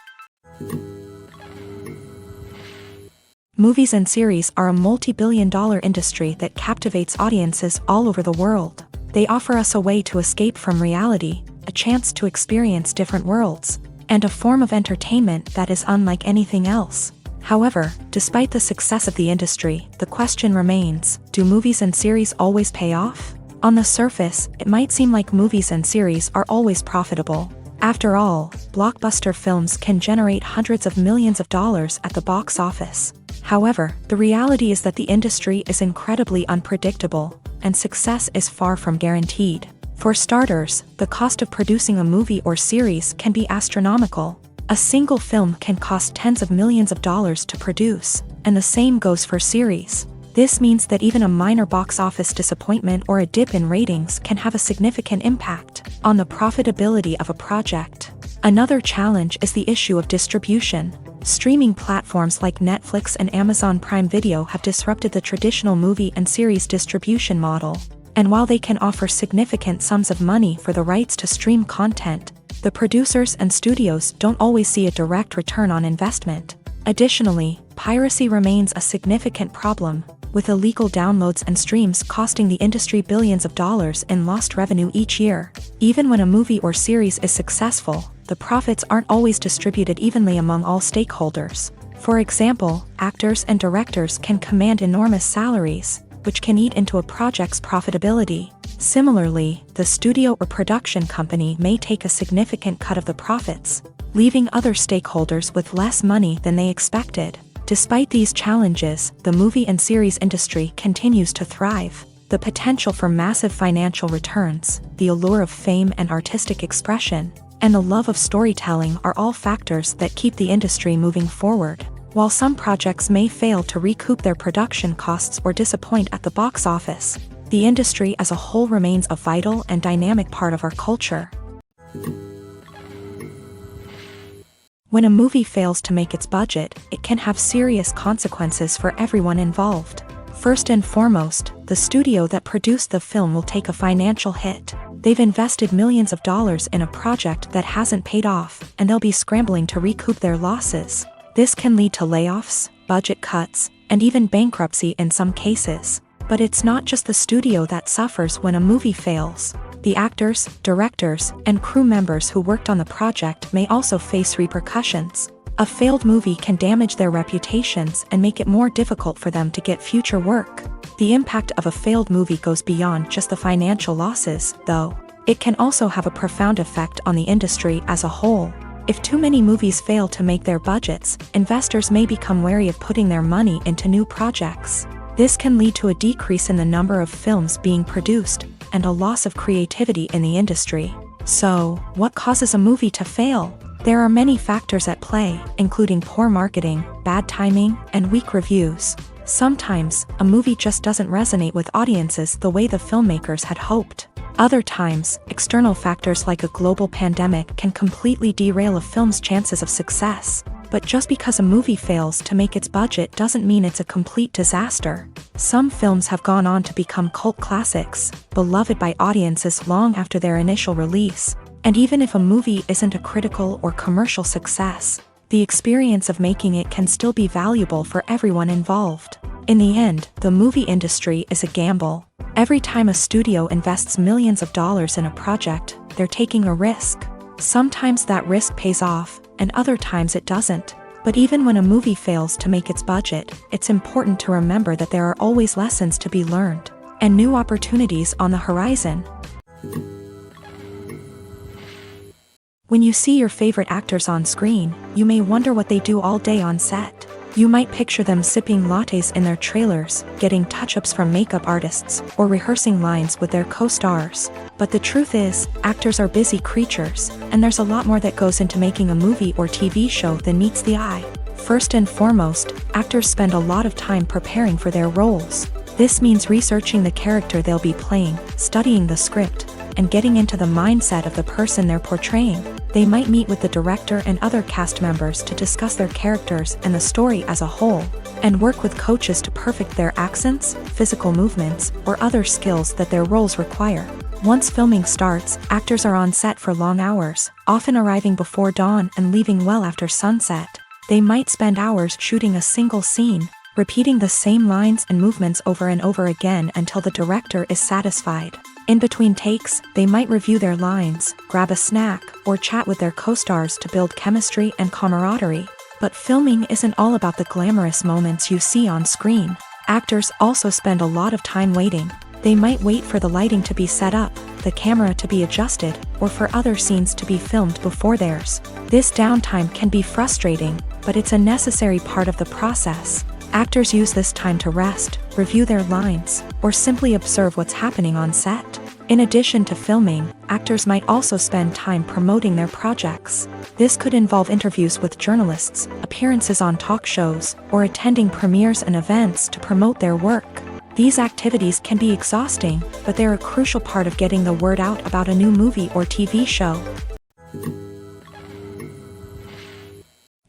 Speaker 1: Movies and series are a multi-billion-dollar industry that captivates audiences all over the world. They offer us a way to escape from reality, a chance to experience different worlds, and a form of entertainment that is unlike anything else. However, despite the success of the industry, the question remains, do movies and series always pay off? On the surface, it might seem like movies and series are always profitable. After all, blockbuster films can generate hundreds of millions of dollars at the box office. However, the reality is that the industry is incredibly unpredictable, and success is far from guaranteed. For starters, the cost of producing a movie or series can be astronomical. A single film can cost tens of millions of dollars to produce, and the same goes for series. This means that even a minor box office disappointment or a dip in ratings can have a significant impact on the profitability of a project. Another challenge is the issue of distribution. Streaming platforms like Netflix and Amazon Prime Video have disrupted the traditional movie and series distribution model. And while they can offer significant sums of money for the rights to stream content, the producers and studios don't always see a direct return on investment. Additionally, piracy remains a significant problem, with illegal downloads and streams costing the industry billions of dollars in lost revenue each year. Even when a movie or series is successful, the profits aren't always distributed evenly among all stakeholders. For example, actors and directors can command enormous salaries, which can eat into a project's profitability. Similarly, the studio or production company may take a significant cut of the profits, leaving other stakeholders with less money than they expected. Despite these challenges, the movie and series industry continues to thrive. The potential for massive financial returns, the allure of fame and artistic expression, and the love of storytelling are all factors that keep the industry moving forward. While some projects may fail to recoup their production costs or disappoint at the box office, the industry as a whole remains a vital and dynamic part of our culture. When a movie fails to make its budget, it can have serious consequences for everyone involved. First and foremost, the studio that produced the film will take a financial hit. They've invested millions of dollars in a project that hasn't paid off, and they'll be scrambling to recoup their losses. This can lead to layoffs, budget cuts, and even bankruptcy in some cases. But it's not just the studio that suffers when a movie fails. The actors, directors, and crew members who worked on the project may also face repercussions. A failed movie can damage their reputations and make it more difficult for them to get future work. The impact of a failed movie goes beyond just the financial losses, though. It can also have a profound effect on the industry as a whole. If too many movies fail to make their budgets, investors may become wary of putting their money into new projects. This can lead to a decrease in the number of films being produced, and a loss of creativity in the industry. So, what causes a movie to fail? There are many factors at play, including poor marketing, bad timing, and weak reviews. Sometimes, a movie just doesn't resonate with audiences the way the filmmakers had hoped. Other times, external factors like a global pandemic can completely derail a film's chances of success. But just because a movie fails to make its budget doesn't mean it's a complete disaster. Some films have gone on to become cult classics, beloved by audiences long after their initial release. And even if a movie isn't a critical or commercial success, the experience of making it can still be valuable for everyone involved. In the end, the movie industry is a gamble. Every time a studio invests millions of dollars in a project, they're taking a risk. Sometimes that risk pays off, and other times it doesn't. But even when a movie fails to make its budget, it's important to remember that there are always lessons to be learned, and new opportunities on the horizon. When you see your favorite actors on screen, you may wonder what they do all day on set. You might picture them sipping lattes in their trailers, getting touch-ups from makeup artists, or rehearsing lines with their co-stars. But the truth is, actors are busy creatures, and there's a lot more that goes into making a movie or TV show than meets the eye. First and foremost, actors spend a lot of time preparing for their roles. This means researching the character they'll be playing, studying the script, and getting into the mindset of the person they're portraying. They might meet with the director and other cast members to discuss their characters and the story as a whole, and work with coaches to perfect their accents, physical movements, or other skills that their roles require. Once filming starts, actors are on set for long hours, often arriving before dawn and leaving well after sunset. They might spend hours shooting a single scene, repeating the same lines and movements over and over again until the director is satisfied. In between takes, they might review their lines, grab a snack, or chat with their co-stars to build chemistry and camaraderie. But filming isn't all about the glamorous moments you see on screen. Actors also spend a lot of time waiting. They might wait for the lighting to be set up, the camera to be adjusted, or for other scenes to be filmed before theirs. This downtime can be frustrating, but it's a necessary part of the process. Actors use this time to rest, review their lines, or simply observe what's happening on set. In addition to filming, actors might also spend time promoting their projects. This could involve interviews with journalists, appearances on talk shows, or attending premieres and events to promote their work. These activities can be exhausting, but they're a crucial part of getting the word out about a new movie or TV show.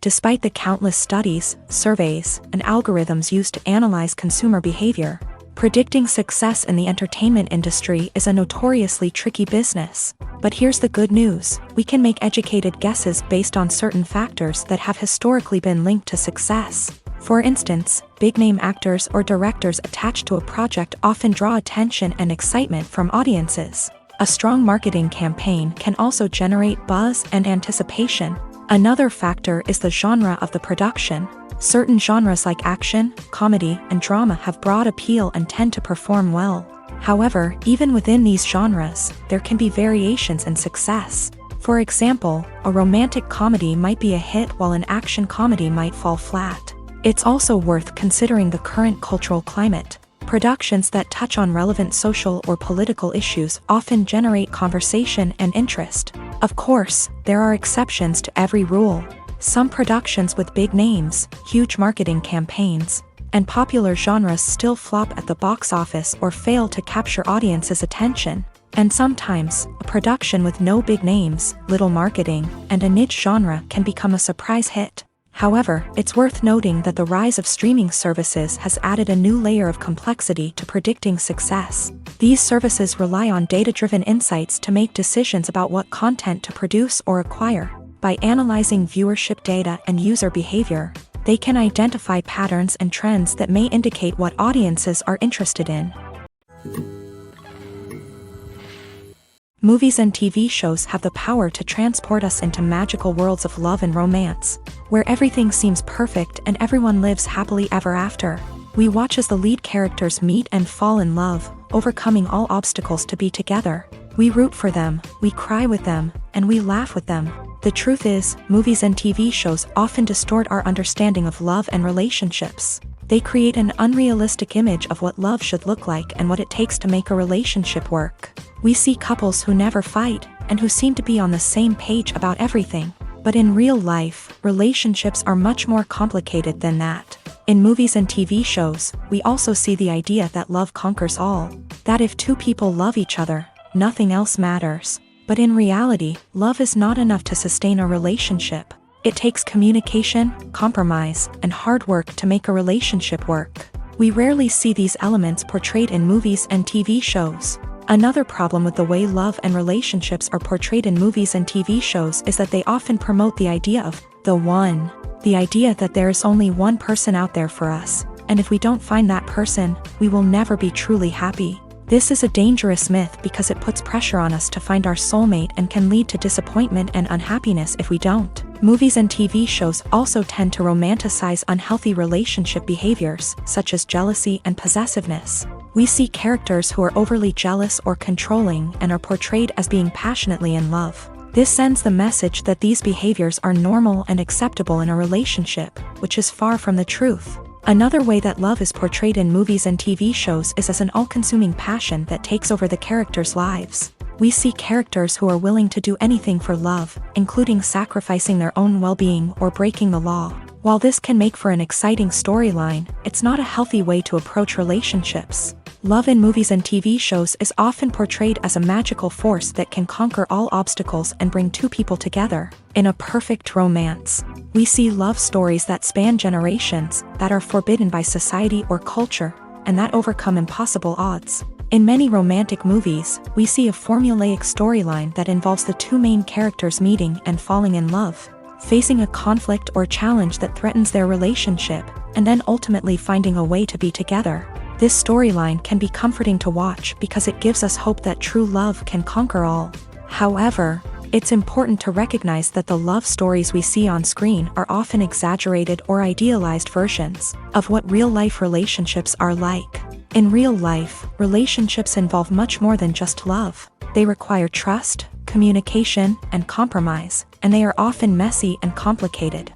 Speaker 1: Despite the countless studies, surveys, and algorithms used to analyze consumer behavior, predicting success in the entertainment industry is a notoriously tricky business. But here's the good news: we can make educated guesses based on certain factors that have historically been linked to success. For instance, big-name actors or directors attached to a project often draw attention and excitement from audiences. A strong marketing campaign can also generate buzz and anticipation. Another factor is the genre of the production. Certain genres like action, comedy, and drama have broad appeal and tend to perform well. However, even within these genres, there can be variations in success. For example, a romantic comedy might be a hit while an action comedy might fall flat. It's also worth considering the current cultural climate. Productions that touch on relevant social or political issues often generate conversation and interest. Of course, there are exceptions to every rule. Some productions with big names, huge marketing campaigns, and popular genres still flop at the box office or fail to capture audiences' attention. And sometimes, a production with no big names, little marketing, and a niche genre can become a surprise hit. However, it's worth noting that the rise of streaming services has added a new layer of complexity to predicting success. These services rely on data-driven insights to make decisions about what content to produce or acquire. By analyzing viewership data and user behavior, they can identify patterns and trends that may indicate what audiences are interested in. Movies and TV shows have the power to transport us into magical worlds of love and romance, where everything seems perfect and everyone lives happily ever after. We watch as the lead characters meet and fall in love, overcoming all obstacles to be together. We root for them, we cry with them, and we laugh with them. The truth is, movies and TV shows often distort our understanding of love and relationships. They create an unrealistic image of what love should look like and what it takes to make a relationship work. We see couples who never fight, and who seem to be on the same page about everything. But in real life, relationships are much more complicated than that. In movies and TV shows, we also see the idea that love conquers all. That if two people love each other, nothing else matters. But in reality, love is not enough to sustain a relationship. It takes communication, compromise, and hard work to make a relationship work. We rarely see these elements portrayed in movies and TV shows. Another problem with the way love and relationships are portrayed in movies and TV shows is that they often promote the idea of the one. The idea that there is only one person out there for us, and if we don't find that person, we will never be truly happy. This is a dangerous myth because it puts pressure on us to find our soulmate and can lead to disappointment and unhappiness if we don't. Movies and TV shows also tend to romanticize unhealthy relationship behaviors, such as jealousy and possessiveness. We see characters who are overly jealous or controlling and are portrayed as being passionately in love. This sends the message that these behaviors are normal and acceptable in a relationship, which is far from the truth. Another way that love is portrayed in movies and TV shows is as an all-consuming passion that takes over the characters' lives. We see characters who are willing to do anything for love, including sacrificing their own well-being or breaking the law. While this can make for an exciting storyline, it's not a healthy way to approach relationships. Love in movies and TV shows is often portrayed as a magical force that can conquer all obstacles and bring two people together. In a perfect romance, we see love stories that span generations, that are forbidden by society or culture, and that overcome impossible odds. In many romantic movies, we see a formulaic storyline that involves the two main characters meeting and falling in love, facing a conflict or challenge that threatens their relationship, and then ultimately finding a way to be together. This storyline can be comforting to watch because it gives us hope that true love can conquer all. However, it's important to recognize that the love stories we see on screen are often exaggerated or idealized versions of what real-life relationships are like. In real life, relationships involve much more than just love. They require trust, communication, and compromise, and they are often messy and complicated.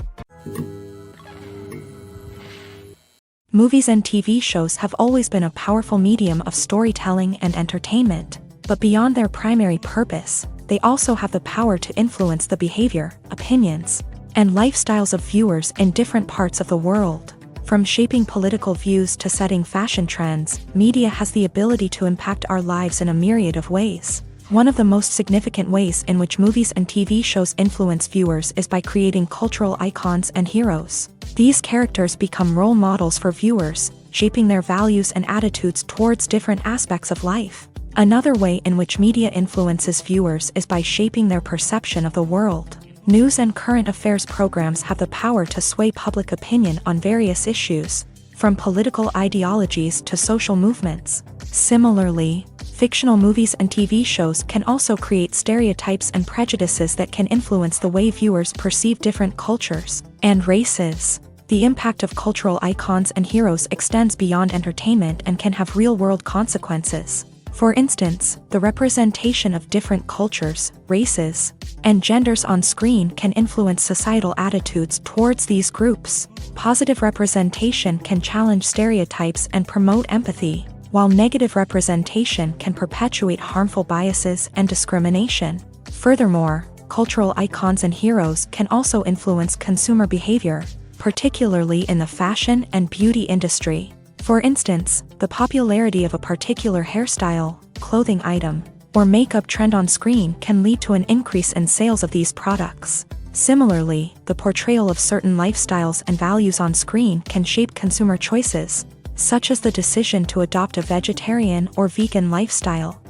Speaker 1: Movies and TV shows have always been a powerful medium of storytelling and entertainment, but beyond their primary purpose, they also have the power to influence the behavior, opinions, and lifestyles of viewers in different parts of the world. From shaping political views to setting fashion trends, media has the ability to impact our lives in a myriad of ways. One of the most significant ways in which movies and TV shows influence viewers is by creating cultural icons and heroes. These characters become role models for viewers, shaping their values and attitudes towards different aspects of life. Another way in which media influences viewers is by shaping their perception of the world. News and current affairs programs have the power to sway public opinion on various issues, from political ideologies to social movements. Similarly, fictional movies and TV shows can also create stereotypes and prejudices that can influence the way viewers perceive different cultures and races. The impact of cultural icons and heroes extends beyond entertainment and can have real-world consequences. For instance, the representation of different cultures, races, and genders on screen can influence societal attitudes towards these groups. Positive representation can challenge stereotypes and promote empathy, while negative representation can perpetuate harmful biases and discrimination. Furthermore, cultural icons and heroes can also influence consumer behavior, particularly in the fashion and beauty industry. For instance, the popularity of a particular hairstyle, clothing item, or makeup trend on screen can lead to an increase in sales of these products. Similarly, the portrayal of certain lifestyles and values on screen can shape consumer choices, such as the decision to adopt a vegetarian or vegan lifestyle.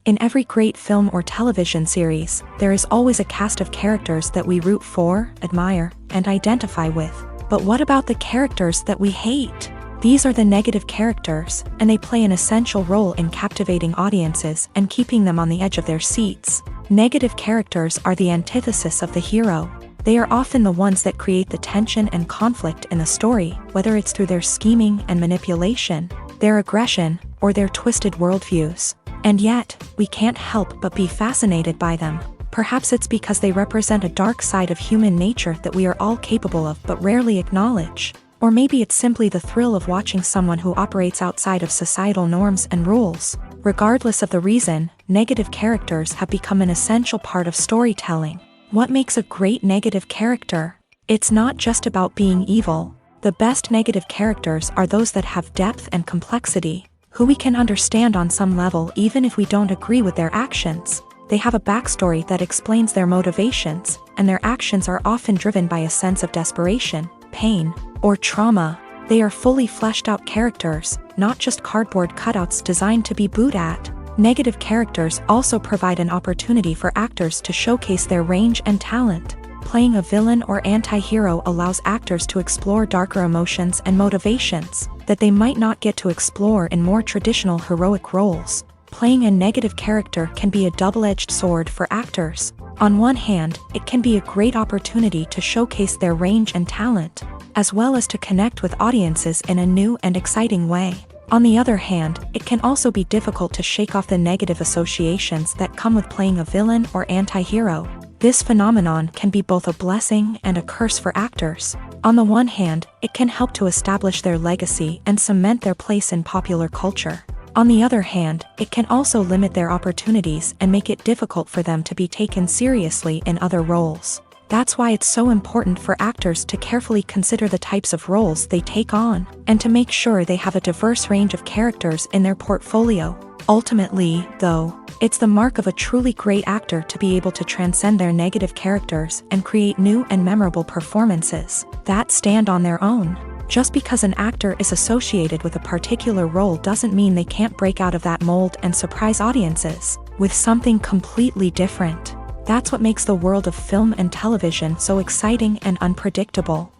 Speaker 1: In every great film or television series, there is always a cast of characters that we root for, admire, and identify with. But what about the characters that we hate? These are the negative characters, and they play an essential role in captivating audiences and keeping them on the edge of their seats. Negative characters are the antithesis of the hero. They are often the ones that create the tension and conflict in the story, whether it's through their scheming and manipulation, their aggression, or their twisted worldviews. And yet, we can't help but be fascinated by them. Perhaps it's because they represent a dark side of human nature that we are all capable of but rarely acknowledge. Or maybe it's simply the thrill of watching someone who operates outside of societal norms and rules. Regardless of the reason, negative characters have become an essential part of storytelling. What makes a great negative character? It's not just about being evil. The best negative characters are those that have depth and complexity, who we can understand on some level even if we don't agree with their actions. They have a backstory that explains their motivations, and their actions are often driven by a sense of desperation, pain, or trauma. They are fully fleshed out characters, not just cardboard cutouts designed to be booed at. Negative characters also provide an opportunity for actors to showcase their range and talent. Playing a villain or anti-hero allows actors to explore darker emotions and motivations that they might not get to explore in more traditional heroic roles. Playing a negative character can be a double-edged sword for actors. On one hand, it can be a great opportunity to showcase their range and talent, as well as to connect with audiences in a new and exciting way. On the other hand, it can also be difficult to shake off the negative associations that come with playing a villain or anti-hero. This phenomenon can be both a blessing and a curse for actors. On the one hand, it can help to establish their legacy and cement their place in popular culture. On the other hand, it can also limit their opportunities and make it difficult for them to be taken seriously in other roles. That's why it's so important for actors to carefully consider the types of roles they take on, and to make sure they have a diverse range of characters in their portfolio. Ultimately, though, it's the mark of a truly great actor to be able to transcend their negative characters and create new and memorable performances that stand on their own. Just because an actor is associated with a particular role doesn't mean they can't break out of that mold and surprise audiences with something completely different. That's what makes the world of film and television so exciting and unpredictable.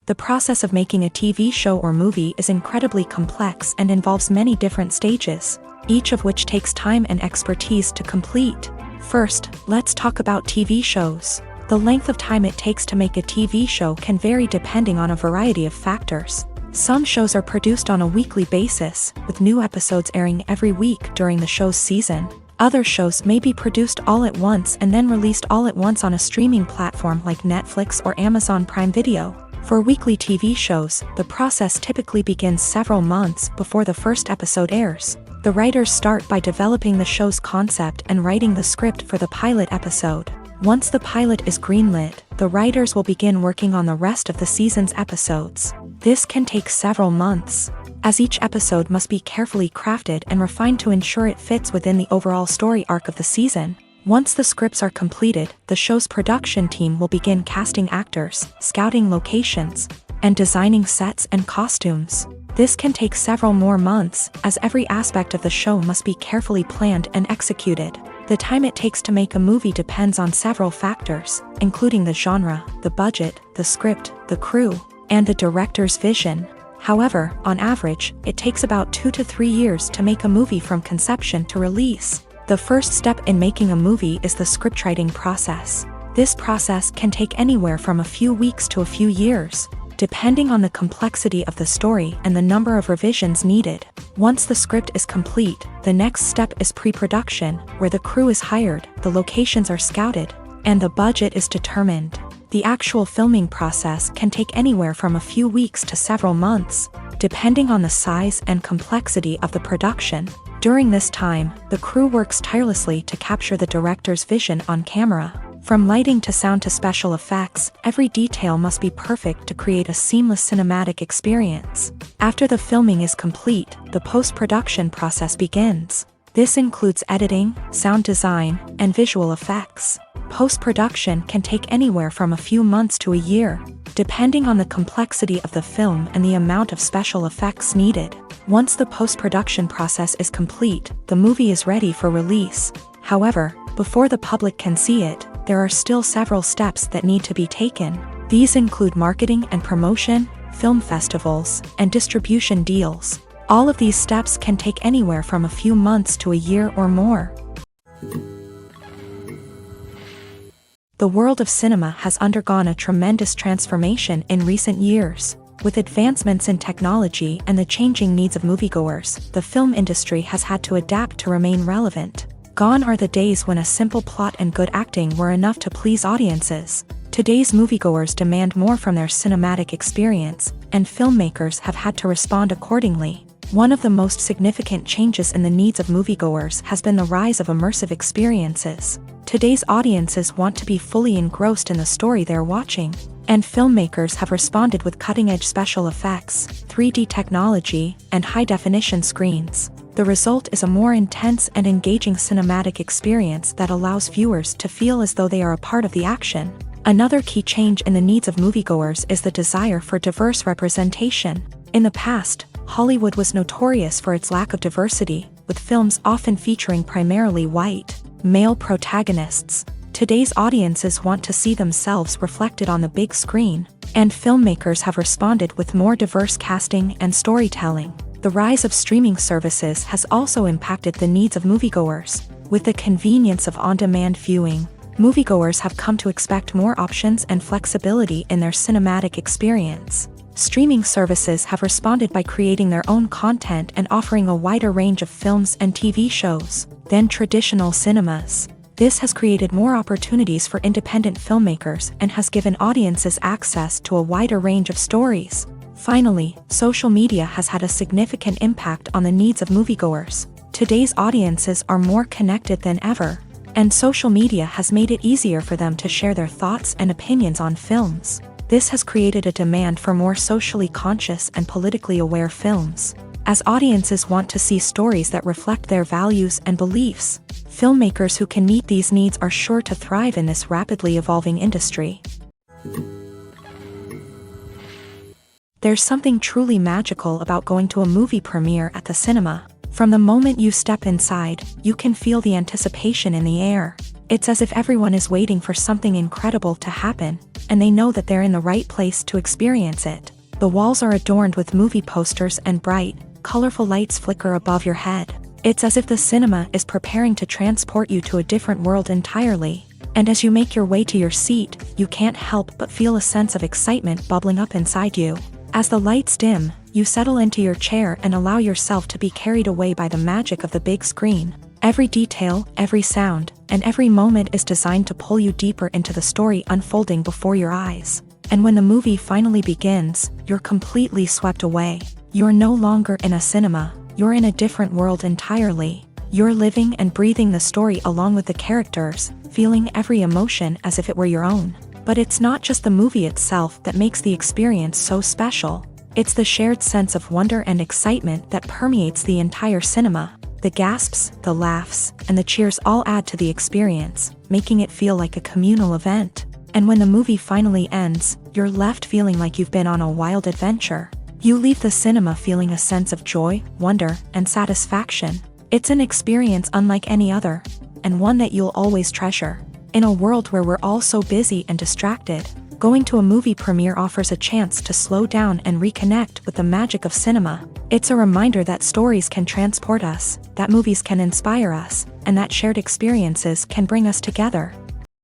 Speaker 1: The process of making a TV show or movie is incredibly complex and involves many different stages, each of which takes time and expertise to complete. First, let's talk about TV shows. The length of time it takes to make a TV show can vary depending on a variety of factors. Some shows are produced on a weekly basis, with new episodes airing every week during the show's season. Other shows may be produced all at once and then released all at once on a streaming platform like Netflix or Amazon Prime Video. For weekly TV shows, the process typically begins several months before the first episode airs. The writers start by developing the show's concept and writing the script for the pilot episode. Once the pilot is greenlit, the writers will begin working on the rest of the season's episodes. This can take several months, as each episode must be carefully crafted and refined to ensure it fits within the overall story arc of the season. Once the scripts are completed, the show's production team will begin casting actors, scouting locations, and designing sets and costumes. This can take several more months, as every aspect of the show must be carefully planned and executed. The time it takes to make a movie depends on several factors, including the genre, the budget, the script, the crew, and the director's vision. However, on average, it takes about 2 to 3 years to make a movie from conception to release. The first step in making a movie is the scriptwriting process. This process can take anywhere from a few weeks to a few years, depending on the complexity of the story and the number of revisions needed. Once the script is complete, the next step is pre-production, where the crew is hired, the locations are scouted, and the budget is determined. The actual filming process can take anywhere from a few weeks to several months, depending on the size and complexity of the production. During this time, the crew works tirelessly to capture the director's vision on camera. From lighting to sound to special effects, every detail must be perfect to create a seamless cinematic experience. After the filming is complete, the post-production process begins. This includes editing, sound design, and visual effects. Post-production can take anywhere from a few months to a year, depending on the complexity of the film and the amount of special effects needed. Once the post-production process is complete, the movie is ready for release. However, before the public can see it, there are still several steps that need to be taken. These include marketing and promotion, film festivals, and distribution deals. All of these steps can take anywhere from a few months to a year or more. The world of cinema has undergone a tremendous transformation in recent years. With advancements in technology and the changing needs of moviegoers, the film industry has had to adapt to remain relevant. Gone are the days when a simple plot and good acting were enough to please audiences. Today's moviegoers demand more from their cinematic experience, and filmmakers have had to respond accordingly. One of the most significant changes in the needs of moviegoers has been the rise of immersive experiences. Today's audiences want to be fully engrossed in the story they're watching, and filmmakers have responded with cutting-edge special effects, 3D technology, and high-definition screens. The result is a more intense and engaging cinematic experience that allows viewers to feel as though they are a part of the action. Another key change in the needs of moviegoers is the desire for diverse representation. In the past, Hollywood was notorious for its lack of diversity, with films often featuring primarily white, male protagonists. Today's audiences want to see themselves reflected on the big screen, and filmmakers have responded with more diverse casting and storytelling. The rise of streaming services has also impacted the needs of moviegoers. With the convenience of on-demand viewing, moviegoers have come to expect more options and flexibility in their cinematic experience. Streaming services have responded by creating their own content and offering a wider range of films and TV shows than traditional cinemas. This has created more opportunities for independent filmmakers and has given audiences access to a wider range of stories. Finally, social media has had a significant impact on the needs of moviegoers. Today's audiences are more connected than ever, and social media has made it easier for them to share their thoughts and opinions on films. This has created a demand for more socially conscious and politically aware films. As audiences want to see stories that reflect their values and beliefs, filmmakers who can meet these needs are sure to thrive in this rapidly evolving industry. There's something truly magical about going to a movie premiere at the cinema. From the moment you step inside, you can feel the anticipation in the air. It's as if everyone is waiting for something incredible to happen, and they know that they're in the right place to experience it. The walls are adorned with movie posters and bright, colorful lights flicker above your head. It's as if the cinema is preparing to transport you to a different world entirely. And as you make your way to your seat, you can't help but feel a sense of excitement bubbling up inside you. As the lights dim, you settle into your chair and allow yourself to be carried away by the magic of the big screen. Every detail, every sound, and every moment is designed to pull you deeper into the story unfolding before your eyes. And when the movie finally begins, you're completely swept away. You're no longer in a cinema, you're in a different world entirely. You're living and breathing the story along with the characters, feeling every emotion as if it were your own. But it's not just the movie itself that makes the experience so special. It's the shared sense of wonder and excitement that permeates the entire cinema. The gasps, the laughs, and the cheers all add to the experience, making it feel like a communal event. And when the movie finally ends, you're left feeling like you've been on a wild adventure. You leave the cinema feeling a sense of joy, wonder, and satisfaction. It's an experience unlike any other, and one that you'll always treasure. In a world where we're all so busy and distracted, going to a movie premiere offers a chance to slow down and reconnect with the magic of cinema. It's a reminder that stories can transport us, that movies can inspire us, and that shared experiences can bring us together.